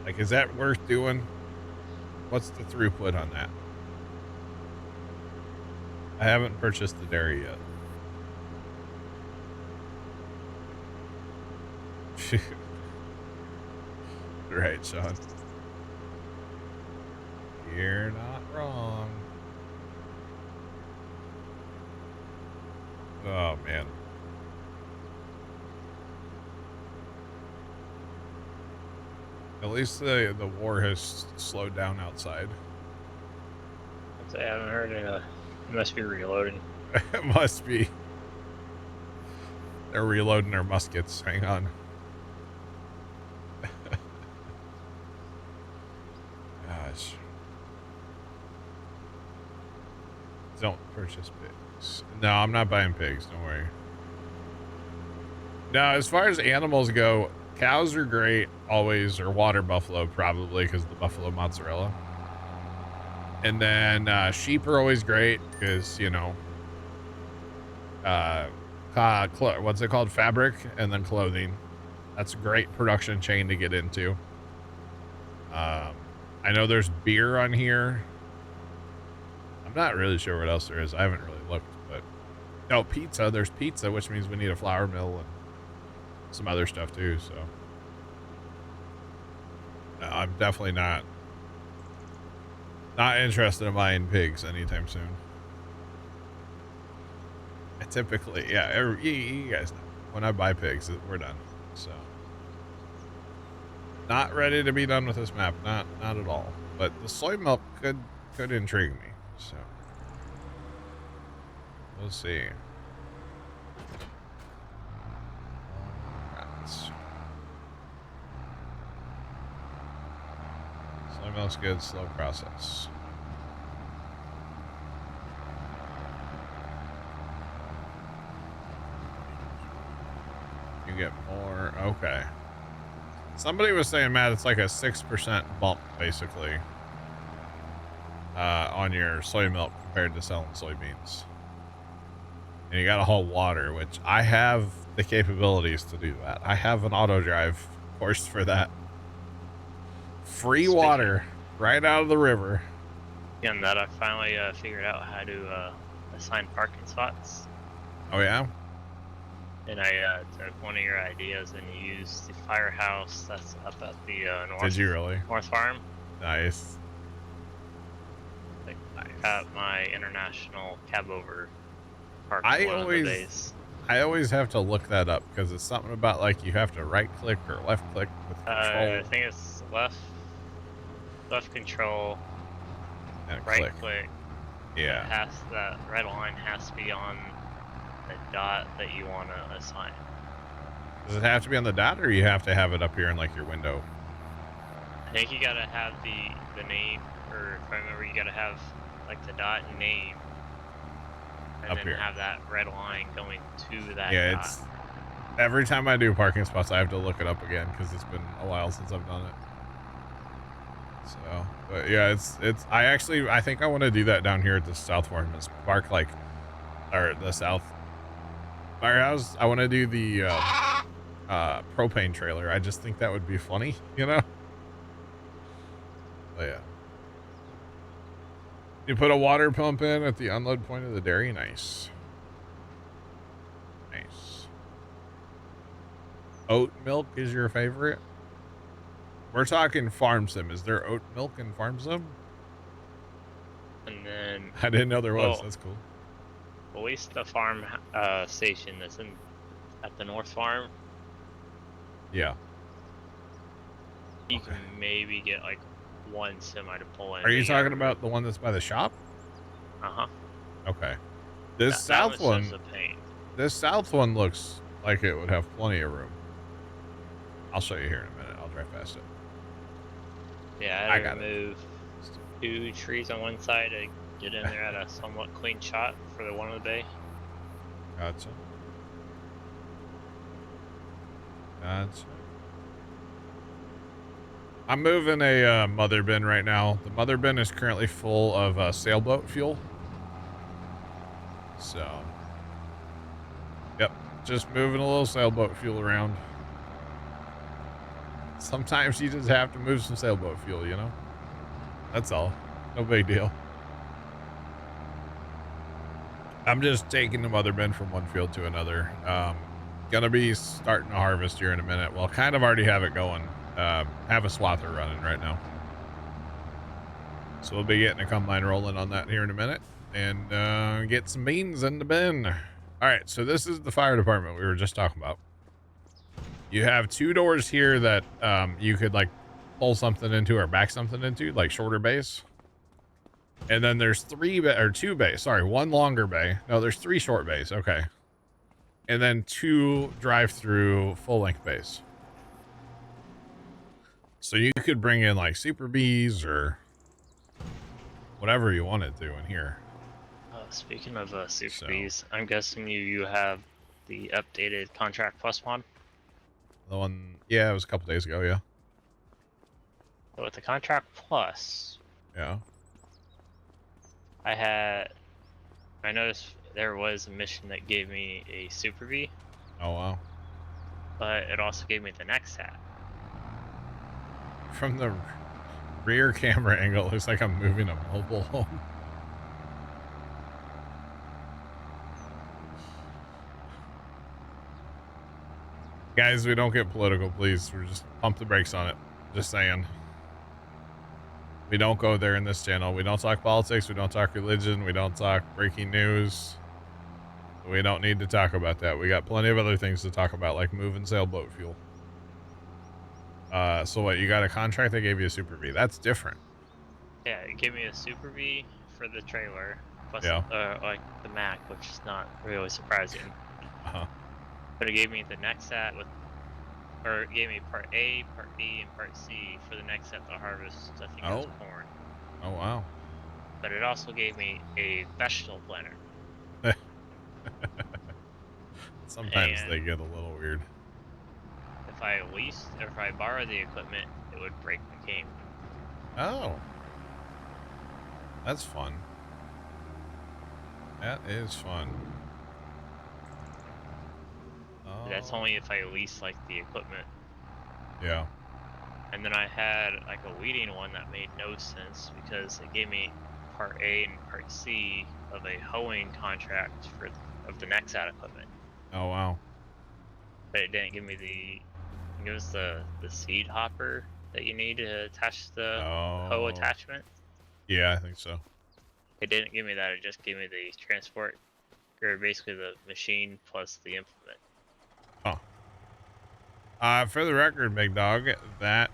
Like, is that worth doing? What's the throughput on that? I haven't purchased the dairy yet. Right, Sean. You're not wrong. Oh, man. At least the war has slowed down outside. I haven't heard it. It must be reloading. It must be. They're reloading their muskets. Hang on. Gosh. Don't purchase pigs. No, I'm not buying pigs. Don't worry. Now, as far as animals go, cows are great always, or water buffalo probably because of the buffalo mozzarella. And then sheep are always great because, you know, what's it called? Fabric and then clothing. That's a great production chain to get into. I know there's beer on here. I'm not really sure what else there is. I haven't really looked, but oh, pizza. There's pizza, which means we need a flour mill and some other stuff too. So no, I'm definitely not interested in buying pigs anytime soon. I typically, yeah, you guys know, when I buy pigs, we're done. So not ready to be done with this map. Not at all. But the soy milk could intrigue me. So we'll see. Soy milk's good, slow process. You get more. Okay. Somebody was saying, Matt, it's like a 6% bump, basically, on your soy milk compared to selling soybeans. And you got to haul water, which I have the capabilities to do that. I have an auto drive course for that. Free water right out of the river. And that I finally figured out how to assign parking spots. Oh, yeah? And I took one of your ideas and used the firehouse that's up at the north. Did you really? North Farm. Nice. Like, at my international cab over park. I always have to look that up because it's something about like you have to right click or left click with control. I think it's left control, and right click. Yeah. That red line has to be on the dot that you want to assign. Does it have to be on the dot, or you have to have it up here in like your window? I think you gotta have the name, or if I remember, you gotta have like the dot and name, and up then here. Have that red line going to that. Yeah, dot. it's every time I do parking spots, I have to look it up again because it's been a while since I've done it. So, but yeah, I think I want to do that down here at the South Farmers Park, like, or the South Firehouse. I want to do the propane trailer. I just think that would be funny, you know? But yeah. You put a water pump in at the unload point of the dairy. Nice. Nice. Oat milk is your favorite? We're talking farm sim. Is there oat milk in farm sim? And then I didn't know there was. That's cool. At least the farm station that's at the North Farm. Yeah. You can maybe get like one semi to pull in. Are you talking about the one that's by the shop? Uh-huh. Okay. This south one. This south one looks like it would have plenty of room. I'll show you here in a minute. I'll drive past it. Yeah, I gotta move 2 trees on one side to get in there at a somewhat clean shot for the one of the bay. Gotcha. I'm moving a mother bin right now. The mother bin is currently full of sailboat fuel. So, yep, just moving a little sailboat fuel around. Sometimes you just have to move some sailboat fuel, you know? That's all. No big deal. I'm just taking the mother bin from one field to another. Gonna be starting to harvest here in a minute. Well, kind of already have it going. Have a swather running right now. So we'll be getting a combine rolling on that here in a minute. And get some beans in the bin. All right, so this is the fire department we were just talking about. You have 2 doors here that you could like pull something into or back something into, like shorter bays. And then there's 2 bays. Sorry, 1 longer bay. No, there's 3 short bays. Okay. And then 2 drive-through full-length bays. So you could bring in like Super Bees or whatever you wanted to in here. Speaking of Super Bees, I'm guessing you have the updated Contract Plus mod? The one, yeah, it was a couple days ago, yeah. So with the Contract Plus, yeah, I noticed there was a mission that gave me a Super V. Oh wow. But it also gave me the next hat. From the rear camera angle, it looks like I'm moving a mobile home. Guys, we don't get political, please. We're just pump the brakes on it. Just saying. We don't go there in this channel. We don't talk politics. We don't talk religion. We don't talk breaking news. We don't need to talk about that. We got plenty of other things to talk about, like moving sailboat fuel. So what, you got a contract that gave you a Super V? That's different. Yeah, it gave me a Super V for the trailer, plus like the Mac, which is not really surprising. Uh-huh. But it gave me the next set or it gave me part A, part B, and part C for the next set to harvest. I think it was corn. Oh wow! But it also gave me a vegetable planter. Sometimes they get a little weird. If I leased or if I borrowed the equipment, it would break the game. Oh, that's fun. That is fun. That's only if I lease like the equipment. Yeah. And then I had like a weeding one that made no sense because it gave me part A and part C of a hoeing contract of the next out equipment. Oh wow. but it didn't give me give us the seed hopper that you need to attach the hoe attachment. Yeah, I think so. It didn't give me that. It just gave me the transport, or basically the machine plus the implement. For the record, big dog, that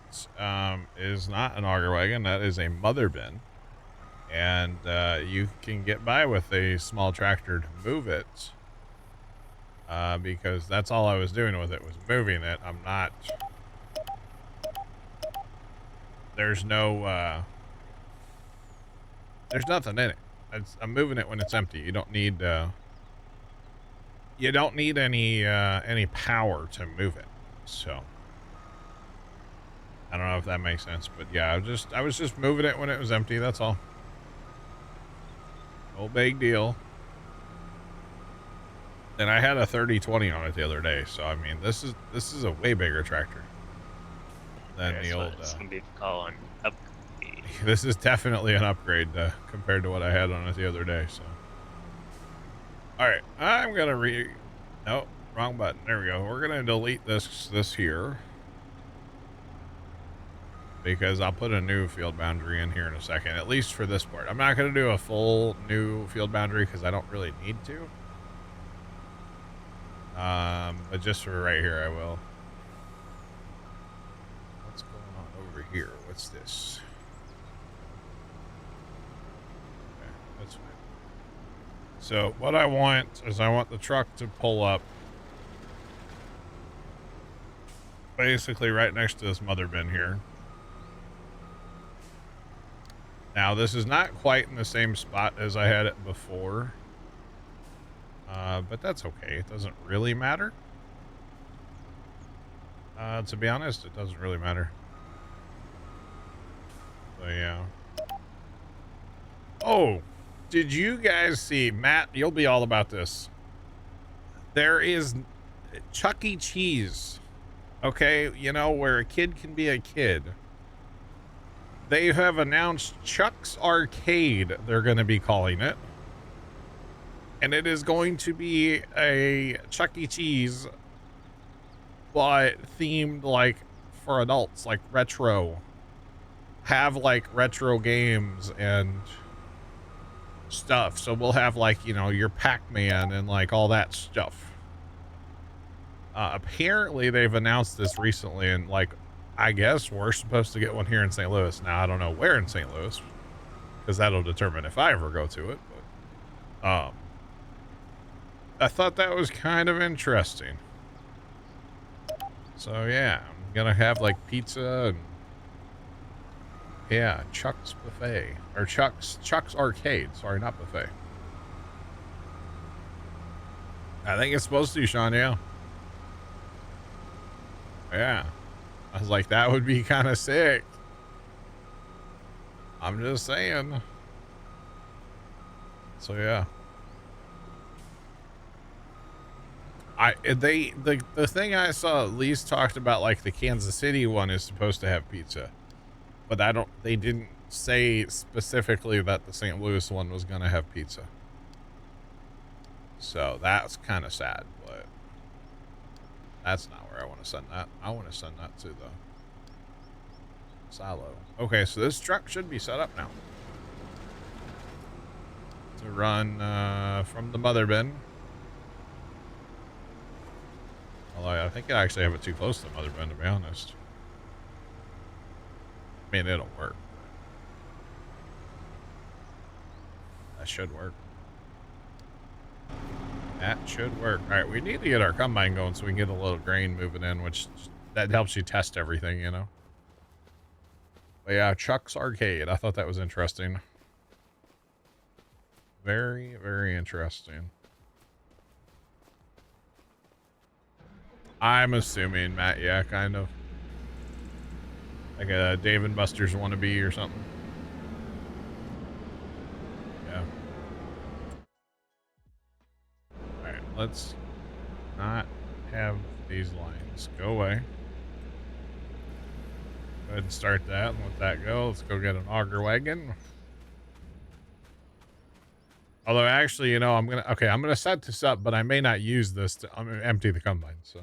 is not an auger wagon. That is a mother bin. And you can get by with a small tractor to move it. Because that's all I was doing with it, was moving it. I'm not... There's no... There's nothing in it. I'm moving it when it's empty. You don't need... you don't need any power to move it. So... I don't know if that makes sense, but yeah, I was just moving it when it was empty, that's all. No big deal. And I had a 3020 on it the other day, so I mean, this is a way bigger tractor than the old. Some people call an upgrade. This is definitely an upgrade compared to what I had on it the other day. So, all right, I'm gonna no, wrong button. There we go. We're gonna delete this here because I'll put a new field boundary in here in a second, at least for this part. I'm not gonna do a full new field boundary because I don't really need to. But just for right here, I will. What's going on over here? What's this? Okay, that's fine. So what I want is I want the truck to pull up basically right next to this mother bin here. Now, this is not quite in the same spot as I had it before. But that's okay. It doesn't really matter. To be honest, it doesn't really matter. So, yeah. Oh, did you guys see, Matt, you'll be all about this. There is Chuck E. Cheese. Okay, you know, where a kid can be a kid. They have announced Chuck's Arcade, they're going to be calling it. And it is going to be a Chuck E. Cheese, but themed like for adults, like retro. Have like retro games and stuff. So we'll have like, you know, your Pac-Man and like all that stuff. Apparently they've announced this recently, and like, I guess we're supposed to get one here in St. Louis. Now, I don't know where in St. Louis, because that'll determine if I ever go to it. But, I thought that was kind of interesting. So, yeah, I'm going to have like pizza and, yeah, Chuck's Buffet. Or Chuck's Arcade. Sorry, not Buffet. I think it's supposed to, Sean, yeah. Yeah. I was like, that would be kind of sick. I'm just saying. So yeah. The thing I saw at least talked about, like the Kansas City one is supposed to have pizza. But they didn't say specifically that the St. Louis one was going to have pizza. So that's kind of sad, but that's not where I want to send that. I want to send that to the silo. Okay, so this truck should be set up now to run from the mother bin. Although I think I actually have it too close to the mother bin, to be honest. I mean, it'll work. That should work. That should work. All right, we need to get our combine going so we can get a little grain moving in, which that helps you test everything, you know. But yeah, Chuck's Arcade. I thought that was interesting. Very, very interesting. I'm assuming, Matt, yeah, kind of. Like a Dave and Buster's wannabe or something. Yeah. Alright, let's not have these lines. Go away. Go ahead and start that and let that go. Let's go get an auger wagon. Although, actually, you know, I'm gonna set this up, but I may not use this to empty the combine, so.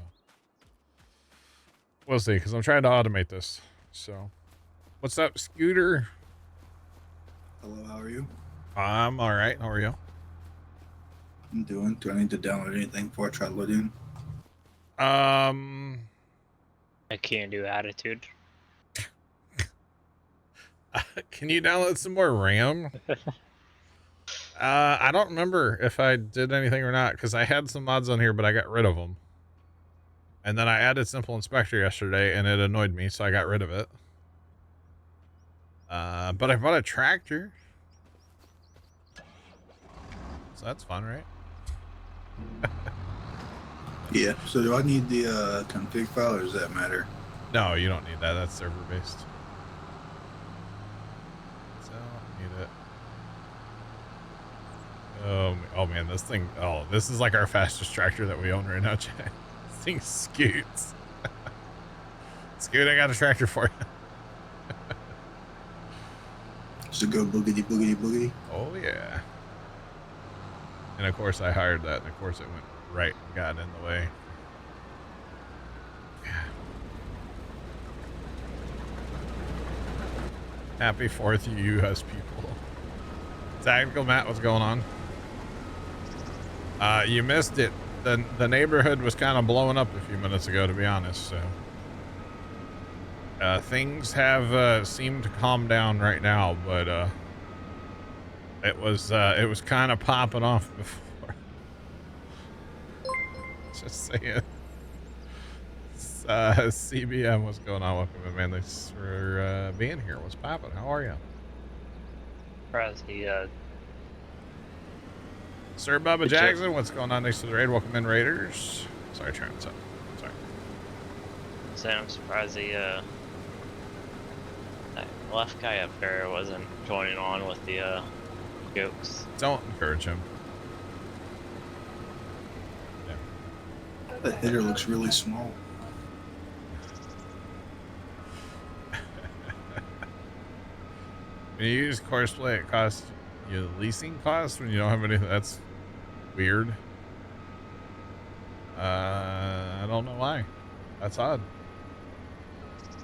We'll see, because I'm trying to automate this. So, what's up, Scooter? Hello, how are you? I'm all right. How are you? I'm doing. Do I need to download anything before I try to load in? I can't do attitude. Can you download some more RAM? I don't remember if I did anything or not, because I had some mods on here, but I got rid of them. And then I added Simple Inspector yesterday, and it annoyed me, so I got rid of it. But I bought a tractor. So that's fun, right? Yeah. So do I need the config file, or does that matter? No, you don't need that. That's server-based. So, need it. Oh man, this thing, this is like our fastest tractor that we own right now, Chad. This thing scoots. Scoot, I got a tractor for you. Does it go boogity boogity boogity? Oh yeah. And of course I hired that, and of course it went right and got in the way. Yeah. Happy 4th, you US people. Tactical Matt, what's going on? You missed it. The neighborhood was kind of blowing up a few minutes ago, to be honest, so. Things have seemed to calm down right now, but it was kind of popping off before. Just saying. CBM, what's going on? Welcome in, man. Thanks for being here. What's popping? How are you? Sir Bubba Jackson, what's going on next to the raid? Welcome in, Raiders. Sorry, turn this up. Sorry. I'm surprised the that left guy up there wasn't joining on with the jokes. Don't encourage him. Yeah. The header looks really small. When you use Courseplay, it costs you leasing costs when you don't have anything. That's weird. I don't know why. That's odd.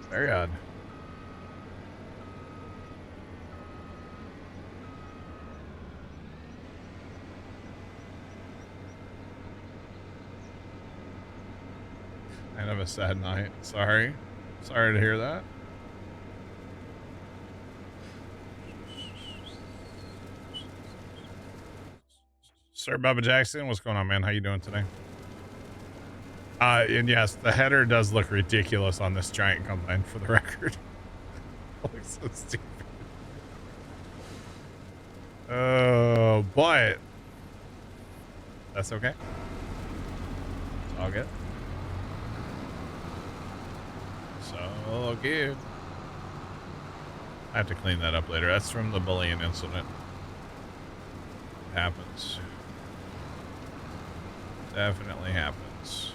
Very odd. Kind of a sad night. Sorry to hear that. Sir Bubba Jackson, what's going on, man? How you doing today? And yes, the header does look ridiculous on this giant combine, for the record. It looks so stupid. Oh, but that's okay. It's all good. So good. I have to clean that up later. That's from the bullying incident. It happens. Definitely happens.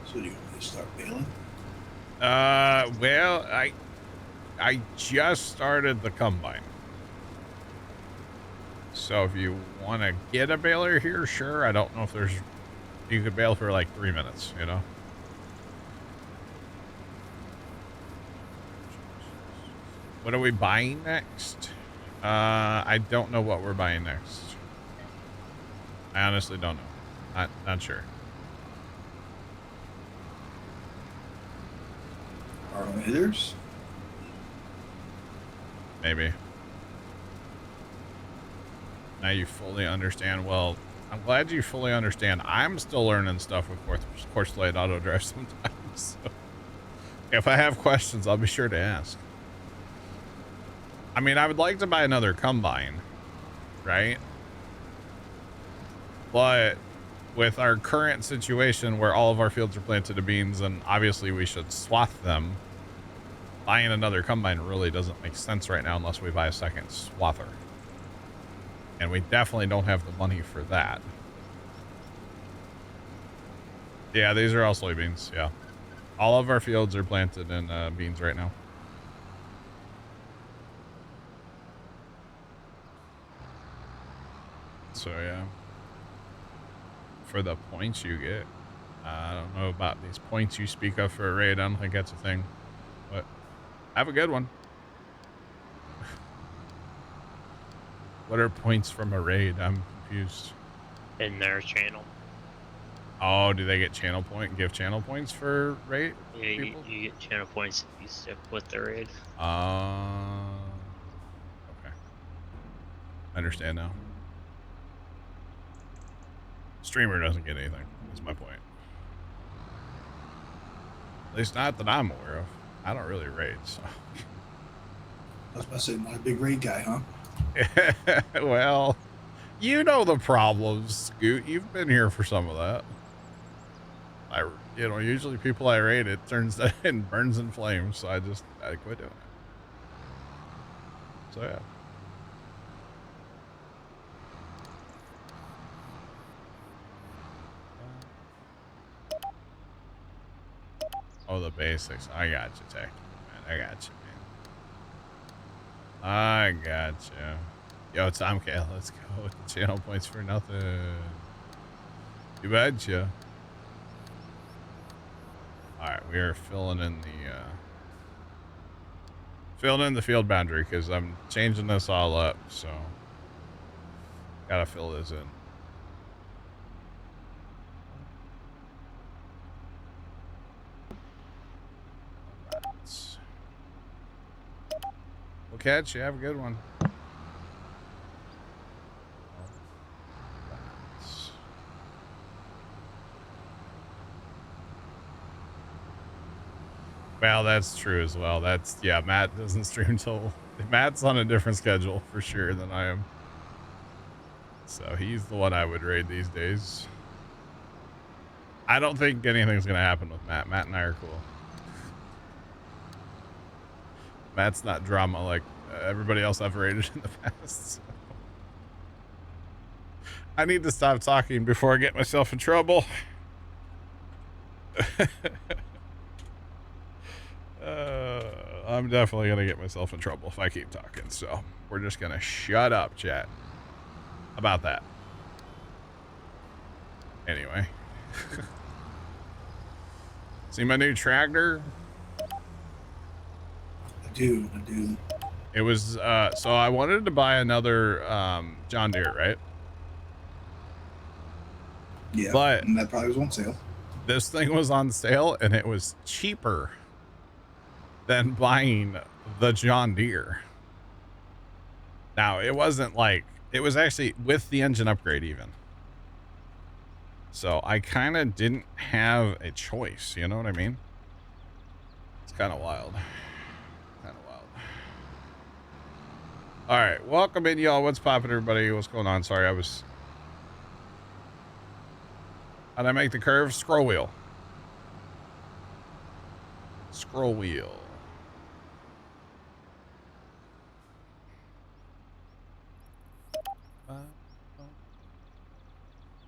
So do you want me to start bailing? Well, I just started the combine. So if you want to get a baler here, sure. I don't know if there's, you could bail for like 3 minutes, you know? What are we buying next? I don't know what we're buying next. I honestly don't know. Not sure. Our own hitters? Maybe. Now you fully understand. Well, I'm glad you fully understand. I'm still learning stuff with Courseplay Auto Drive sometimes. So if I have questions, I'll be sure to ask. I mean, I would like to buy another combine, right? But with our current situation where all of our fields are planted to beans and obviously we should swath them, buying another combine really doesn't make sense right now unless we buy a second swather. And we definitely don't have the money for that. Yeah, these are all soybeans, yeah. All of our fields are planted in beans right now. So yeah. For the points you get. I don't know about these points you speak of for a raid. I don't think that's a thing. But have a good one. What are points from a raid? I'm confused. In their channel. Oh, do they get channel point? Give channel points for raid? Yeah, you get channel points if you stick with the raid. Okay. I understand now. Streamer doesn't get anything. That's my point. At least not that I'm aware of. I don't really raid, so. I was about to say, not a big raid guy, huh? Well, you know the problems, Scoot. You've been here for some of that. Usually people I raid, it turns and burns in flames, so I quit doing it. So yeah. Oh, the basics. I got you, Tech. Man, I got you, man. I got you. Yo, it's Tom K. Let's go with the channel points for nothing. You betcha. Alright, we are filling in the field boundary because I'm changing this all up, so gotta fill this in. Alright. We'll catch you. Have a good one. Well, that's true as well. Matt doesn't stream till... Matt's on a different schedule for sure than I am. So he's the one I would raid these days. I don't think anything's going to happen with Matt. Matt and I are cool. Matt's not drama like everybody else I've raided in the past. So. I need to stop talking before I get myself in trouble. I'm definitely going to get myself in trouble if I keep talking. So we're just going to shut up, chat. About that. Anyway. See my new tractor? I do. It was, so I wanted to buy another John Deere, right? Yeah, but and that probably was on sale. This thing was on sale, and it was cheaper than buying the John Deere. Now, it wasn't like, it was actually with the engine upgrade even. So I kind of didn't have a choice, you know what I mean? It's kind of wild. All right, welcome in, y'all. What's poppin', everybody? What's going on? Sorry, how'd I make the curve? Scroll wheel. Scroll wheel.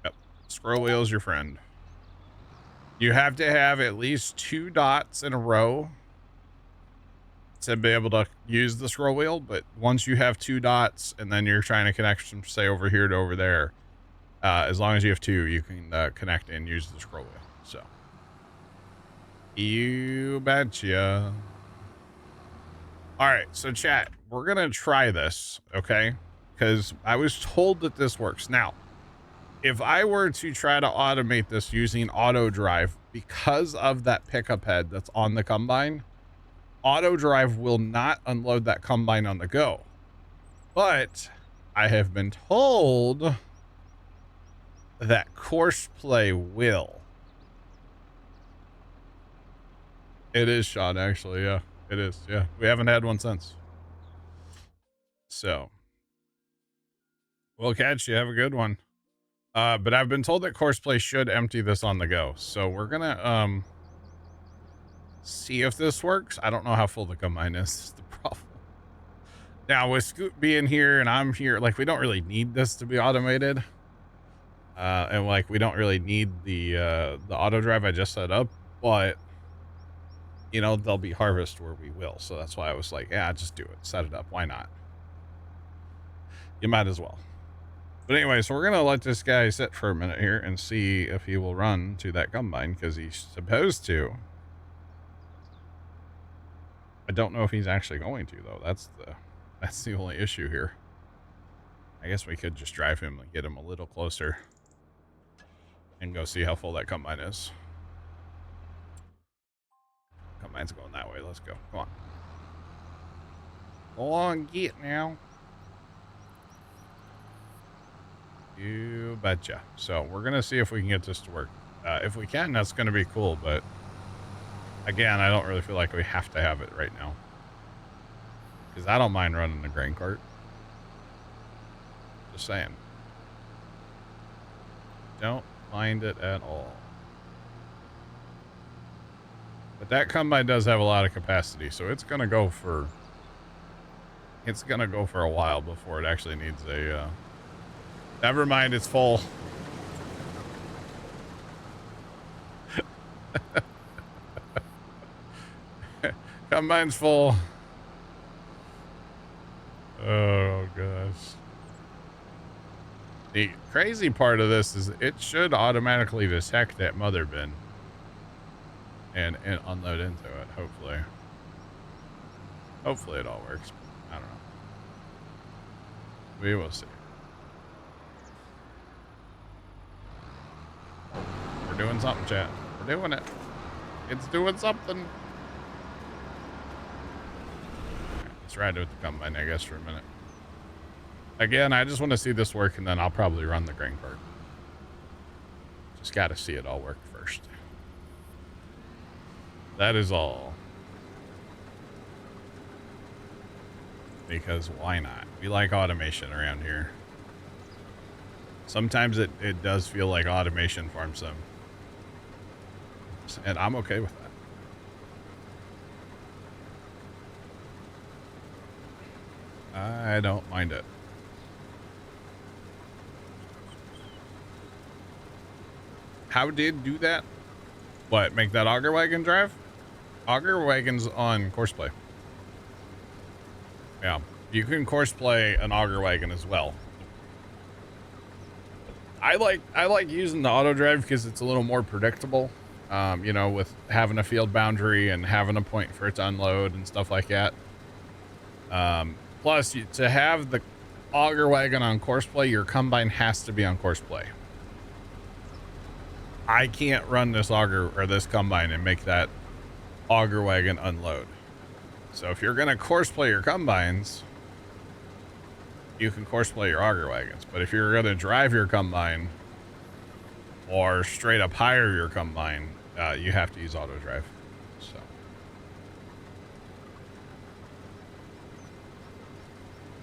Yep. Scroll wheel is your friend. You have to have at least 2 dots in a row to be able to use the scroll wheel, but once you have 2 dots and then you're trying to connect from, say, over here to over there, as long as you have 2, you can connect and use the scroll wheel. So, you betcha. All right, so chat, we're gonna try this, okay? Because I was told that this works. Now, if I were to try to automate this using auto drive, because of that pickup head that's on the combine, auto drive will not unload that combine on the go. But I have been told that Courseplay will. It is, Sean, actually. Yeah, it is. Yeah, we haven't had one since. So we'll catch you. Have a good one. But I've been told that Courseplay should empty this on the go. So we're gonna see if this works. I don't know how full the combine is. This is the problem. Now with Scoot being here and I'm here, like, we don't really need this to be automated. And like, we don't really need the auto drive I just set up, but you know, there'll be harvest where we will. So that's why I was like, yeah, just do it. Set it up. Why not? You might as well. But anyway, so we're going to let this guy sit for a minute here and see if he will run to that combine, because he's supposed to. I don't know if he's actually going to, though. That's the only issue here. I guess we could just drive him and get him a little closer and go see how full that combine is. Combine's going that way. Let's go. Come on. Go on, get now. You betcha. So we're going to see if we can get this to work. If we can, that's going to be cool. But again, I don't really feel like we have to have it right now, because I don't mind running the grain cart. Just saying. Don't mind it at all. But that combine does have a lot of capacity, so it's going to go for a while before it actually needs a never mind, it's full. Combine's full. Oh gosh. The crazy part of this is it should automatically detect that mother bin and unload into it, hopefully. Hopefully it all works. I don't know. We will see. We're doing something, chat. We're doing it. It's doing something. Right, let's ride with the combine, I guess, for a minute. Again, I just want to see this work, and then I'll probably run the grain cart. Just got to see it all work first. That is all. Because why not? We like automation around here. Sometimes it does feel like automation farm sim. And I'm okay with that. I don't mind it. How did do that? What, make that auger wagon drive? Auger wagon's on courseplay. Yeah, you can courseplay an auger wagon as well. I like using the auto drive because it's a little more predictable. You know, with having a field boundary and having a point for it to unload and stuff like that. Plus, to have the auger wagon on courseplay, your combine has to be on courseplay. I can't run this auger or this combine and make that auger wagon unload. So if you're going to courseplay your combines, you can courseplay your auger wagons. But if you're going to drive your combine or straight up hire your combine, you have to use auto drive. So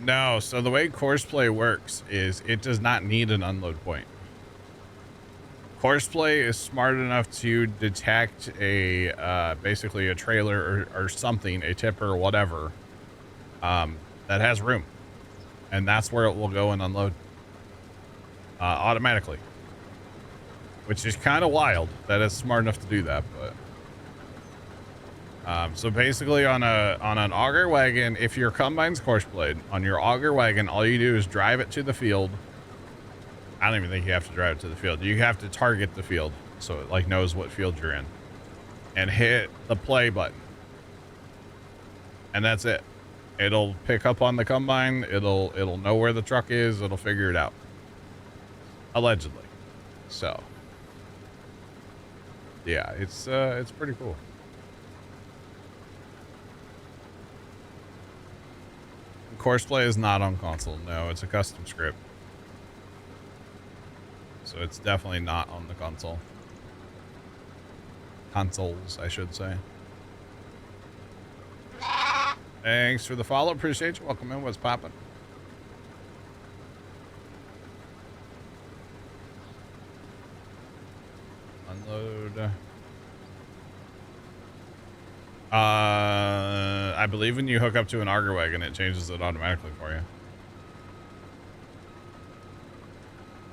no, so the way courseplay works is it does not need an unload point. Courseplay is smart enough to detect a basically a trailer or something, a tipper or whatever, that has room, and that's where it will go and unload automatically, which is kind of wild that it's smart enough to do that. But so basically on an auger wagon, if your combine's course-played on your auger wagon, all you do is drive it to the field. I don't even think you have to drive it to the field. You have to target the field so it like knows what field you're in, and hit the play button, and that's it. It'll pick up on the combine. It'll know where the truck is. It'll figure it out, allegedly. So yeah, it's pretty cool. Courseplay is not on console. No, it's a custom script. So it's definitely not on the console. Consoles, I should say. Thanks for the follow. Appreciate you. Welcome in. What's poppin'? Unload. I believe when you hook up to an auger wagon, it changes it automatically for you.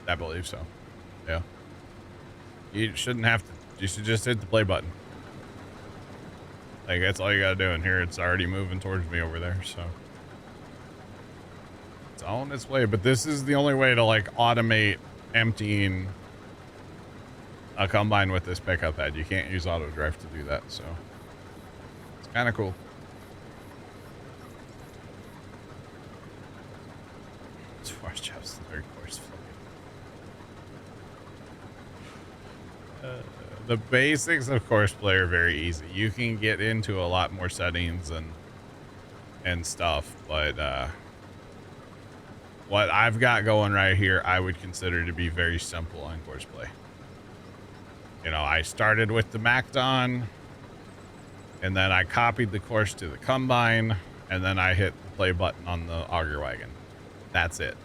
I believe so. Yeah. You shouldn't have to. You should just hit the play button. Like, that's all you gotta do. And here it's already moving towards me over there, so. That's on its way, but this is the only way to like automate emptying a combine with this pickup head. You can't use auto drive to do that, so it's kind of cool. As far as jobs, third course flow. The basics of course play are very easy. You can get into a lot more settings and stuff, but what I've got going right here, I would consider to be very simple on course play. You know, I started with the Macdon, and then I copied the course to the combine, and then I hit the play button on the auger wagon. That's it.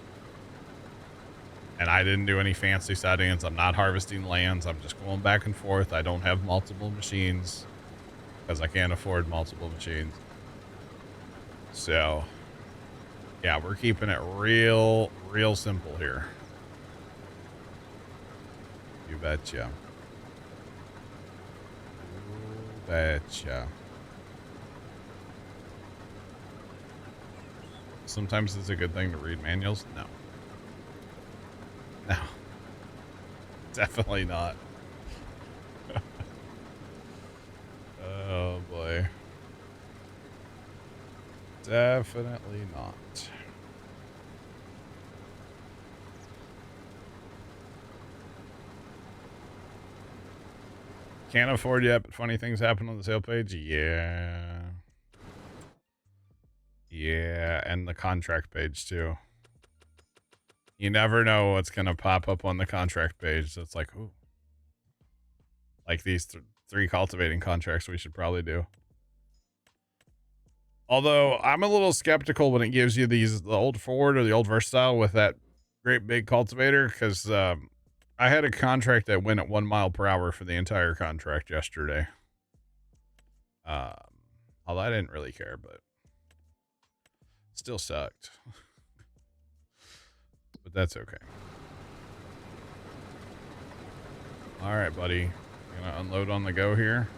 And I didn't do any fancy settings. I'm not harvesting lands. I'm just going back and forth. I don't have multiple machines because I can't afford multiple machines. So, yeah, we're keeping it real simple here. You betcha. Betcha. Sometimes it's a good thing to read manuals. No, definitely not. Oh boy, definitely not. Can't afford yet, but funny things happen on the sale page. Yeah, and the contract page too. You never know what's gonna pop up on the contract page. So it's like, ooh, like these three cultivating contracts we should probably do. Although I'm a little skeptical when it gives you the old Ford or the old Versatile with that great big cultivator, because I had a contract that went at 1 mile per hour for the entire contract yesterday. Although I didn't really care, but still sucked. But that's okay. All right, buddy. Gonna unload on the go here.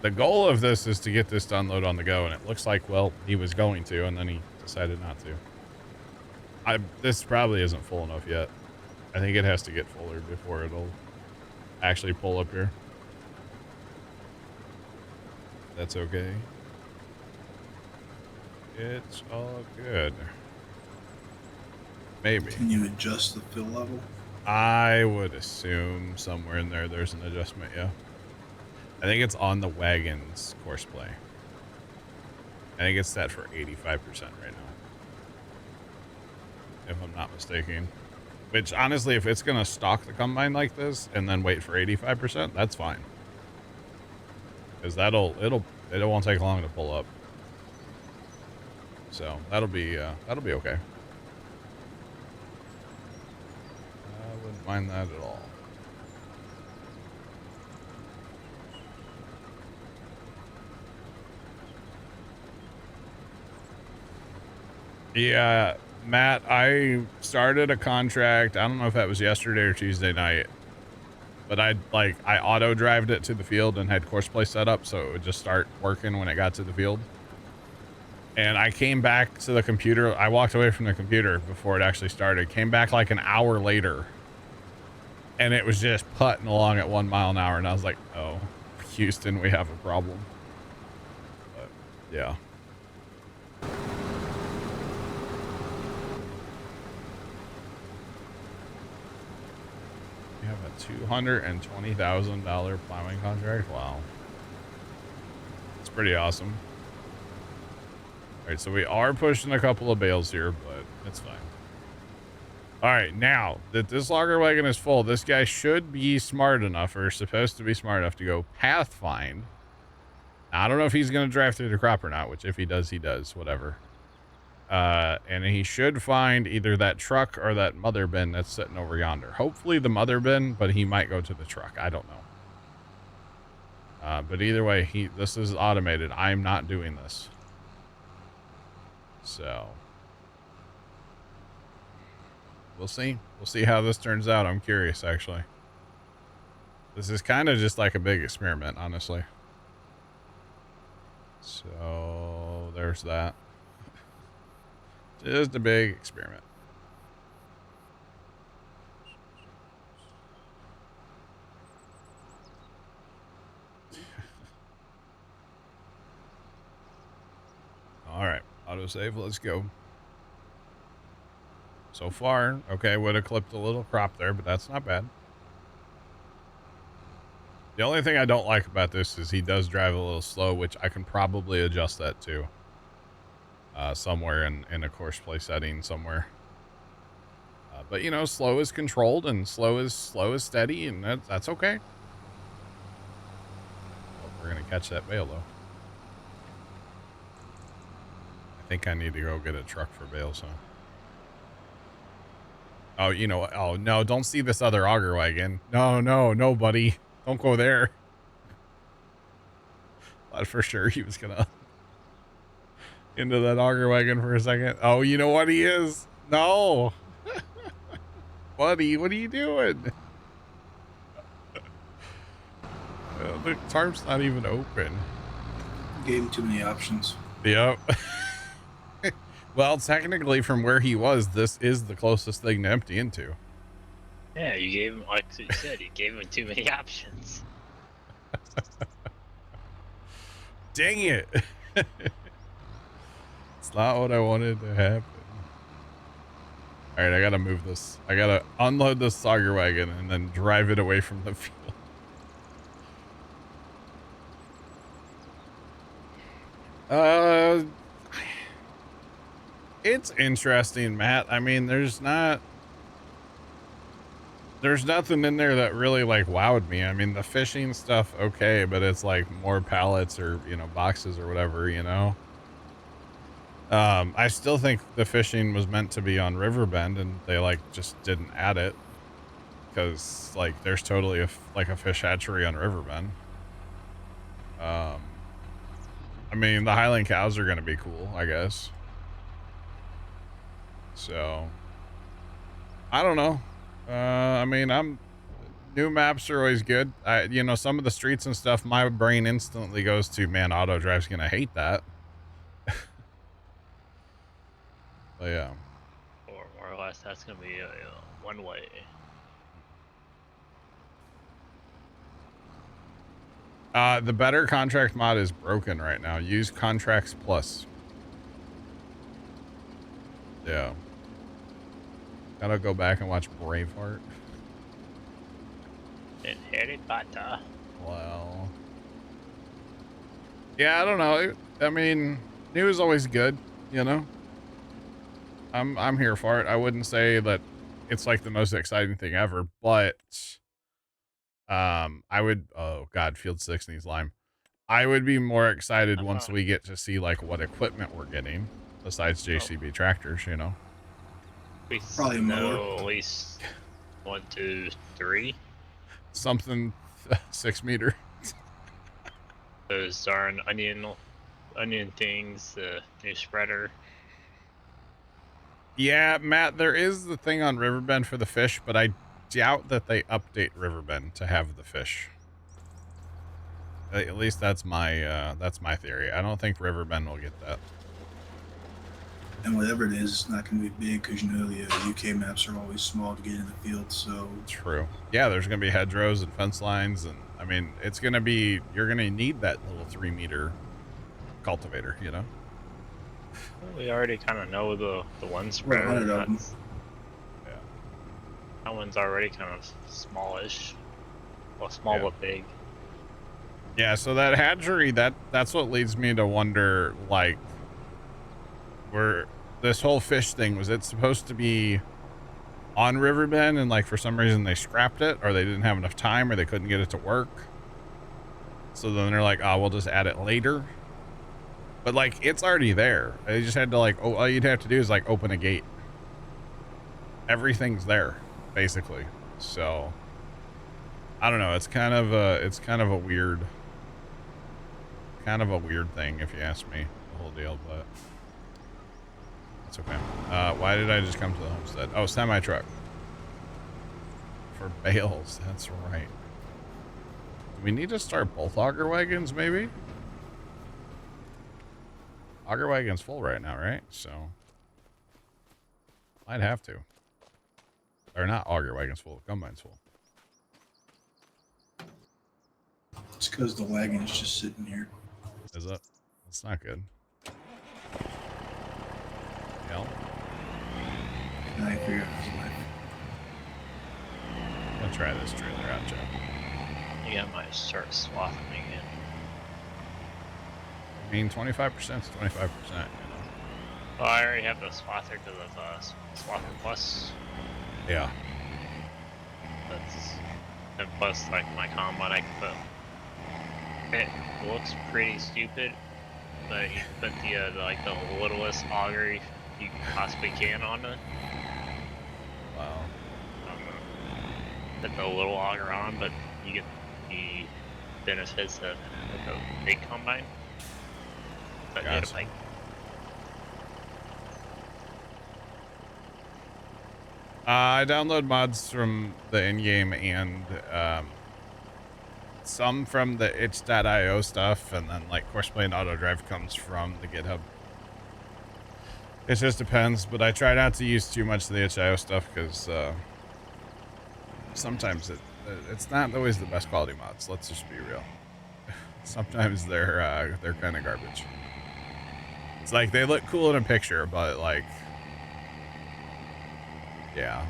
The goal of this is to get this to unload on the go, and it looks like, well, he was going to, and then he decided not to. This probably isn't full enough yet. I think it has to get fuller before it'll actually pull up here. That's okay. It's all good. Maybe. Can you adjust the fill level? I would assume somewhere in there there's an adjustment, yeah. I think it's on the wagon's course play. I think it's set for 85% right now, if I'm not mistaken. Which, honestly, if it's going to stock the combine like this and then wait for 85%, that's fine. Because it won't take long to pull up. So that'll be okay. I wouldn't mind that at all. Yeah, Matt, I started a contract. I don't know if that was yesterday or Tuesday night, but I auto drived it to the field and had course play set up so it would just start working when it got to the field. And I came back to the computer. I walked away from the computer before it actually started. Came back like an hour later, and it was just putting along at 1 mile an hour. And I was like, oh, Houston, we have a problem. But yeah. You have a $220,000 plowing contract? Wow. It's pretty awesome. All right, so we are pushing a couple of bales here, but it's fine. All right, now that this logger wagon is full, this guy should be smart enough, or supposed to be smart enough, to go pathfind. Now, I don't know if he's going to drive through the crop or not, which if he does, whatever. And he should find either that truck or that mother bin that's sitting over yonder. Hopefully the mother bin, but he might go to the truck. I don't know. But either way, this is automated. I'm not doing this. So we'll see. We'll see how this turns out. I'm curious, actually. This is kind of just like a big experiment, honestly. So there's that. Just a big experiment. All right, autosave, let's go. So far, okay, would have clipped a little crop there, but that's not bad. The only thing I don't like about this is he does drive a little slow, which I can probably adjust that to. Somewhere in a course play setting somewhere. But you know, slow is controlled and slow is steady, and that's okay. Well, we're gonna catch that bale though. I think I need to go get a truck for bales, huh? Oh, you know, oh no, don't see this other auger wagon. No, buddy. Don't go there. Thought for sure he was gonna into that auger wagon for a second. Oh, you know what he is? No. Buddy, what are you doing? The tarp's not even open. Gave him too many options. Yep. Well, technically from where he was, this is the closest thing to empty into. Yeah, you gave him, like you said, you gave him too many options. Dang it. It's not what I wanted to happen. All right, I gotta move this. I gotta unload this auger wagon and then drive it away from the field. It's interesting, Matt. I mean, there's nothing in there that really like wowed me. I mean, the fishing stuff, okay, but it's like more pallets or, you know, boxes or whatever, you know. I still think the fishing was meant to be on Riverbend and they like just didn't add it because like there's totally a fish hatchery on Riverbend. I mean, the Highland cows are going to be cool, I guess. So I don't know. I mean, new maps are always good. You know, some of the streets and stuff, my brain instantly goes to, man, auto drive's going to hate that. But yeah. Or more or less, that's gonna be a one way. The better contract mod is broken right now. Use contracts plus. Yeah. Gotta go back and watch Braveheart. Harry Potter. Well. Yeah, I don't know. I mean, new is always good, you know? I'm here for it. I wouldn't say that it's like the most exciting thing ever, but I would, oh god, Field 6 needs lime. I would be more excited once we get to see like what equipment we're getting besides JCB tractors, you know. We probably know at least 1, 2, 3. Something 6 meter. Those darn onion things, the new spreader. Yeah, Matt, there is the thing on Riverbend for the fish, but I doubt that they update Riverbend to have the fish. At least that's my theory. I don't think Riverbend will get that. And whatever it is, it's not going to be big because, you know, the UK maps are always small to get in the field, so... True. Yeah, there's going to be hedgerows and fence lines, and, I mean, it's going to be... You're going to need that little 3-meter cultivator, you know? We already kind of know the one spreader. Yeah. That one's already kind of smallish. Well, small but big. Yeah, so that hatchery, that's what leads me to wonder, like, where this whole fish thing, was it supposed to be on Riverbend and like for some reason they scrapped it, or they didn't have enough time, or they couldn't get it to work? So then they're like, oh, we'll just add it later. But like, it's already there. They just had to like, oh, all you'd have to do is like open a gate. Everything's there, basically. So I don't know. It's kind of a weird thing, if you ask me, the whole deal. But it's okay. Why did I just come to the homestead? Oh, semi-truck for bales. That's right. Do we need to start both auger wagons, maybe? Auger wagon's full right now, right? So Might have to. Or not auger wagon's full, combine's full. It's because the wagon is just sitting here. Is it? That's not good. Yeah. I figure out his life. I'm gonna try this trailer out, Joe. Yeah, I might start swathing again. I mean, 25% is 25%, you know. Well, I already have the swather because of Swather Plus. Yeah. And plus, like my combine, I can put. It looks pretty stupid, but you can put the littlest auger you possibly can on it. Wow. Put the little auger on, but you get the benefits of the big combine. But Gotcha. like. I download mods from the in-game and some from the itch.io stuff, and then like Courseplay and Autodrive comes from the GitHub. It just depends, but I try not to use too much of the itch.io stuff because sometimes it's not always the best quality mods. Let's just be real. Sometimes they're kind of garbage. It's like they look cool in a picture, but like, yeah,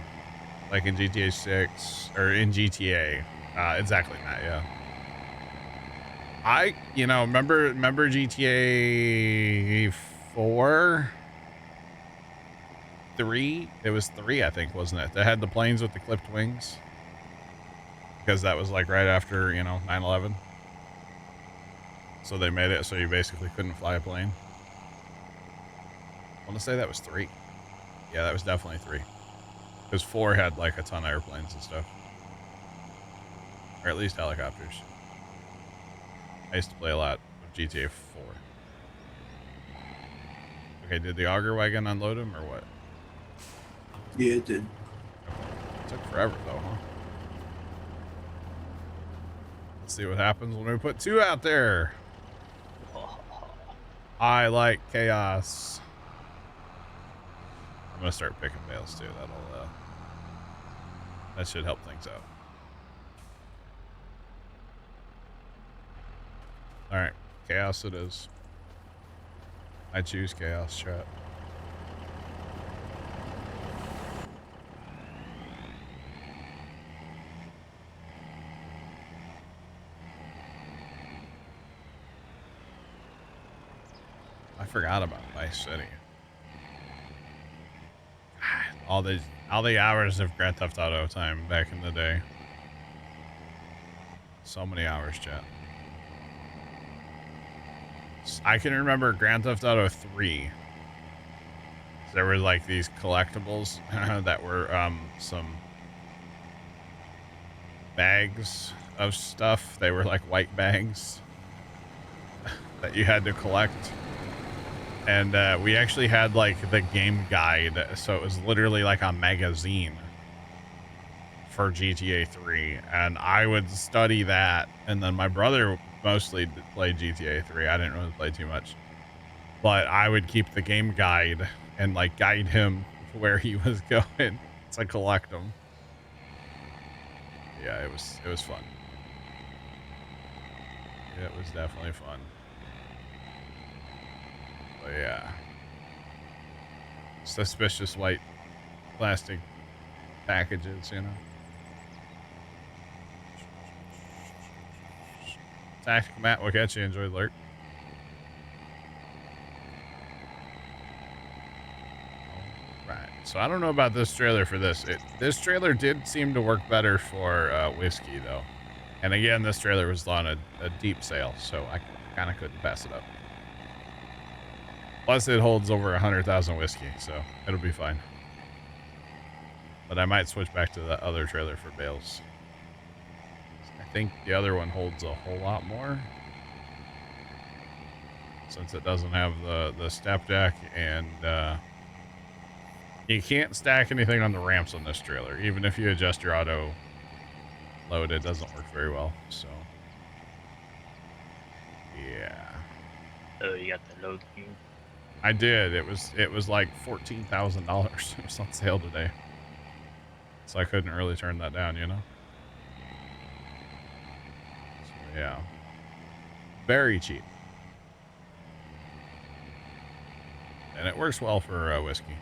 like in GTA 6 or in GTA, exactly that. Yeah. Remember GTA 4, 3. It was 3, I think, wasn't it? That had the planes with the clipped wings, because that was like right after 9/11. So they made it so you basically couldn't fly a plane. I want to say that was 3. Yeah, that was definitely 3. Because 4 had like a ton of airplanes and stuff. Or at least helicopters. I used to play a lot of GTA 4. Okay, did the auger wagon unload him or what? Yeah, it did. It took forever though, huh? Let's see what happens when we put 2 out there. I like chaos. I'm gonna start picking bales too. That should help things out. All right, chaos it is. I choose chaos, chat. I forgot about Vice City. All the hours of Grand Theft Auto time back in the day. So many hours, chat. I can remember Grand Theft Auto 3. There were like these collectibles that were some bags of stuff. They were like white bags that you had to collect. And we actually had like the game guide, so it was literally like a magazine for GTA 3, and I would study that, and then my brother mostly played GTA 3. I didn't really play too much, but I would keep the game guide and like guide him where he was going to collect them. Yeah, it was fun. It was definitely fun. But yeah, suspicious white plastic packages, Tactical Matt, we'll catch you. Enjoy the lurk. Right. So I don't know about this trailer for this. This trailer did seem to work better for whiskey though. And again, this trailer was on a deep sale, so I kind of couldn't pass it up. Plus, it holds over 100,000 whiskey, so it'll be fine. But I might switch back to the other trailer for bales. I think the other one holds a whole lot more, since it doesn't have the step deck, and you can't stack anything on the ramps on this trailer. Even if you adjust your auto load, it doesn't work very well. So, yeah. Oh, you got the load queue. I did. It was like $14,000. It was on sale today. So I couldn't really turn that down, you know? So yeah. Very cheap. And it works well for whiskey.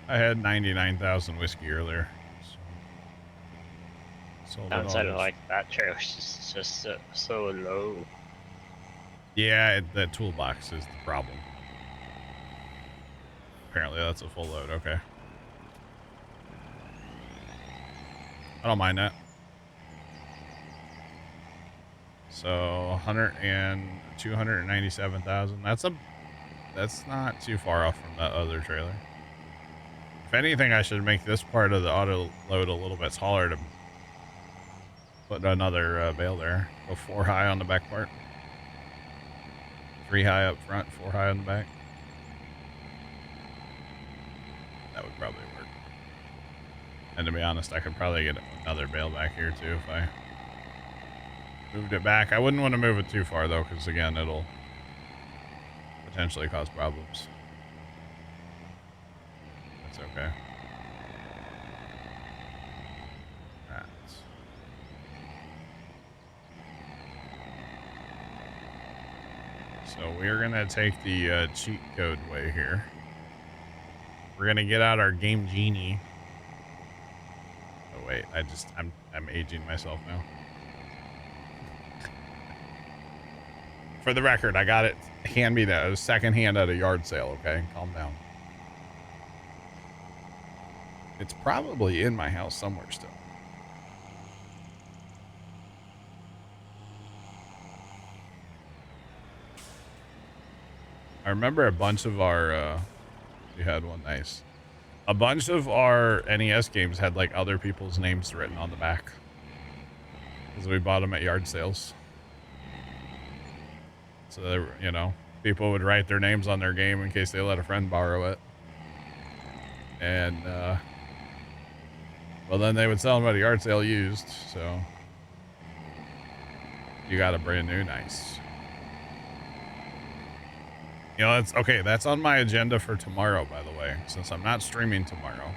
I had 99,000 whiskey earlier. So sold it all. Sounded like that trailer was just so low. Yeah, that toolbox is the problem. Apparently that's a full load. Okay. I don't mind that. So 100 and 297,000. That's not too far off from that other trailer. If anything, I should make this part of the auto load a little bit taller to put another bale there. Go 4 high on the back part. 3 high up front, 4 high on the back. That would probably work. And to be honest, I could probably get another bale back here too if I moved it back. I wouldn't want to move it too far though, because again, it'll potentially cause problems. That's okay. Right. So we're gonna take the cheat code way here. We're gonna get out our Game Genie. Oh wait, I'm aging myself now. For the record, I got it hand-me-down, second hand at a yard sale, okay? Calm down. It's probably in my house somewhere still. I remember a bunch of our, we had one, nice. A bunch of our NES games had like other people's names written on the back. Because we bought them at yard sales. So, they, you know, people would write their names on their game in case they let a friend borrow it. And, well, then they would sell them at a yard sale used, so. You got a brand new, nice. You know, that's okay. That's on my agenda for tomorrow, by the way, since I'm not streaming tomorrow.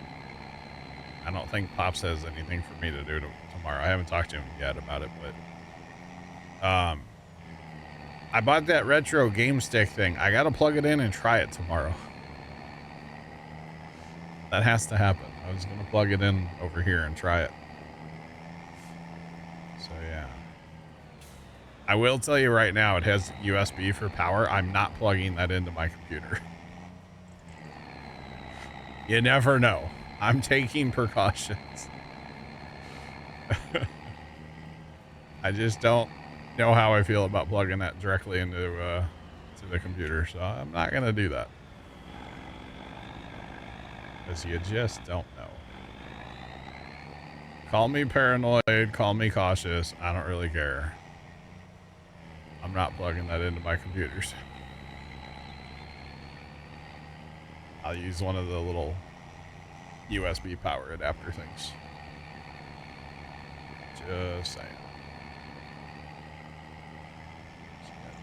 I don't think Pops has anything for me to do tomorrow. I haven't talked to him yet about it, but, I bought that retro game stick thing. I got to plug it in and try it tomorrow. That has to happen. I was going to plug it in over here and try it. So, yeah. I will tell you right now, it has USB for power. I'm not plugging that into my computer. You never know. I'm taking precautions. I just don't know how I feel about plugging that directly into to the computer, so I'm not gonna do that, because you just don't know. Call me paranoid, call me cautious, I don't really care. I'm not plugging that into my computers. I'll use one of the little USB power adapter things. Just saying.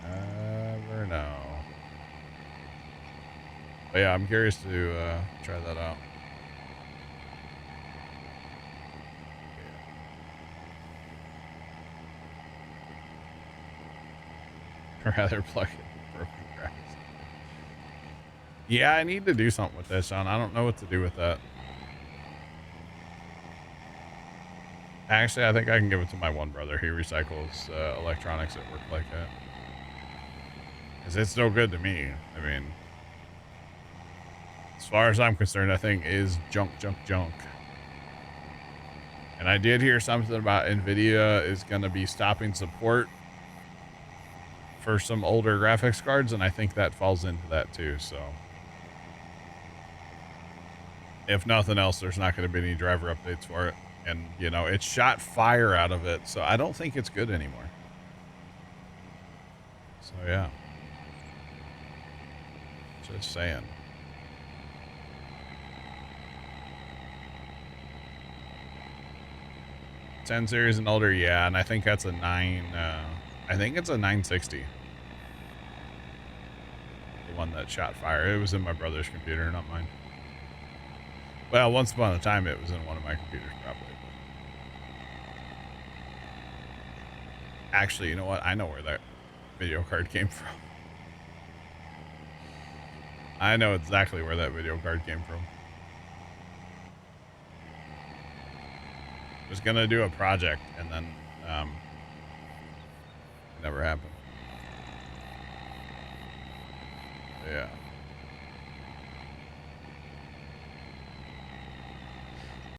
Never know. But yeah, I'm curious to try that out. Yeah. Rather plug it in broken grass. Yeah, I need to do something with this, Sean. I don't know what to do with that. Actually, I think I can give it to my one brother. He recycles electronics at work like that. Because it's no good to me. I mean, as far as I'm concerned, that thing is junk. And I did hear something about NVIDIA is going to be stopping support for some older graphics cards, and I think that falls into that too, so. If nothing else, there's not going to be any driver updates for it. And, you know, it shot fire out of it, so I don't think it's good anymore. So, yeah. Just saying. 10 series and older, yeah, and I think that's a 9, I think it's a 960. the one that shot fire. It was in my brother's computer, not mine. Well, once upon a time, it was in one of my computers, probably. Actually, you know what? I know where that video card came from. I know exactly where that video card came from. Was gonna do a project, and then it never happened. Yeah.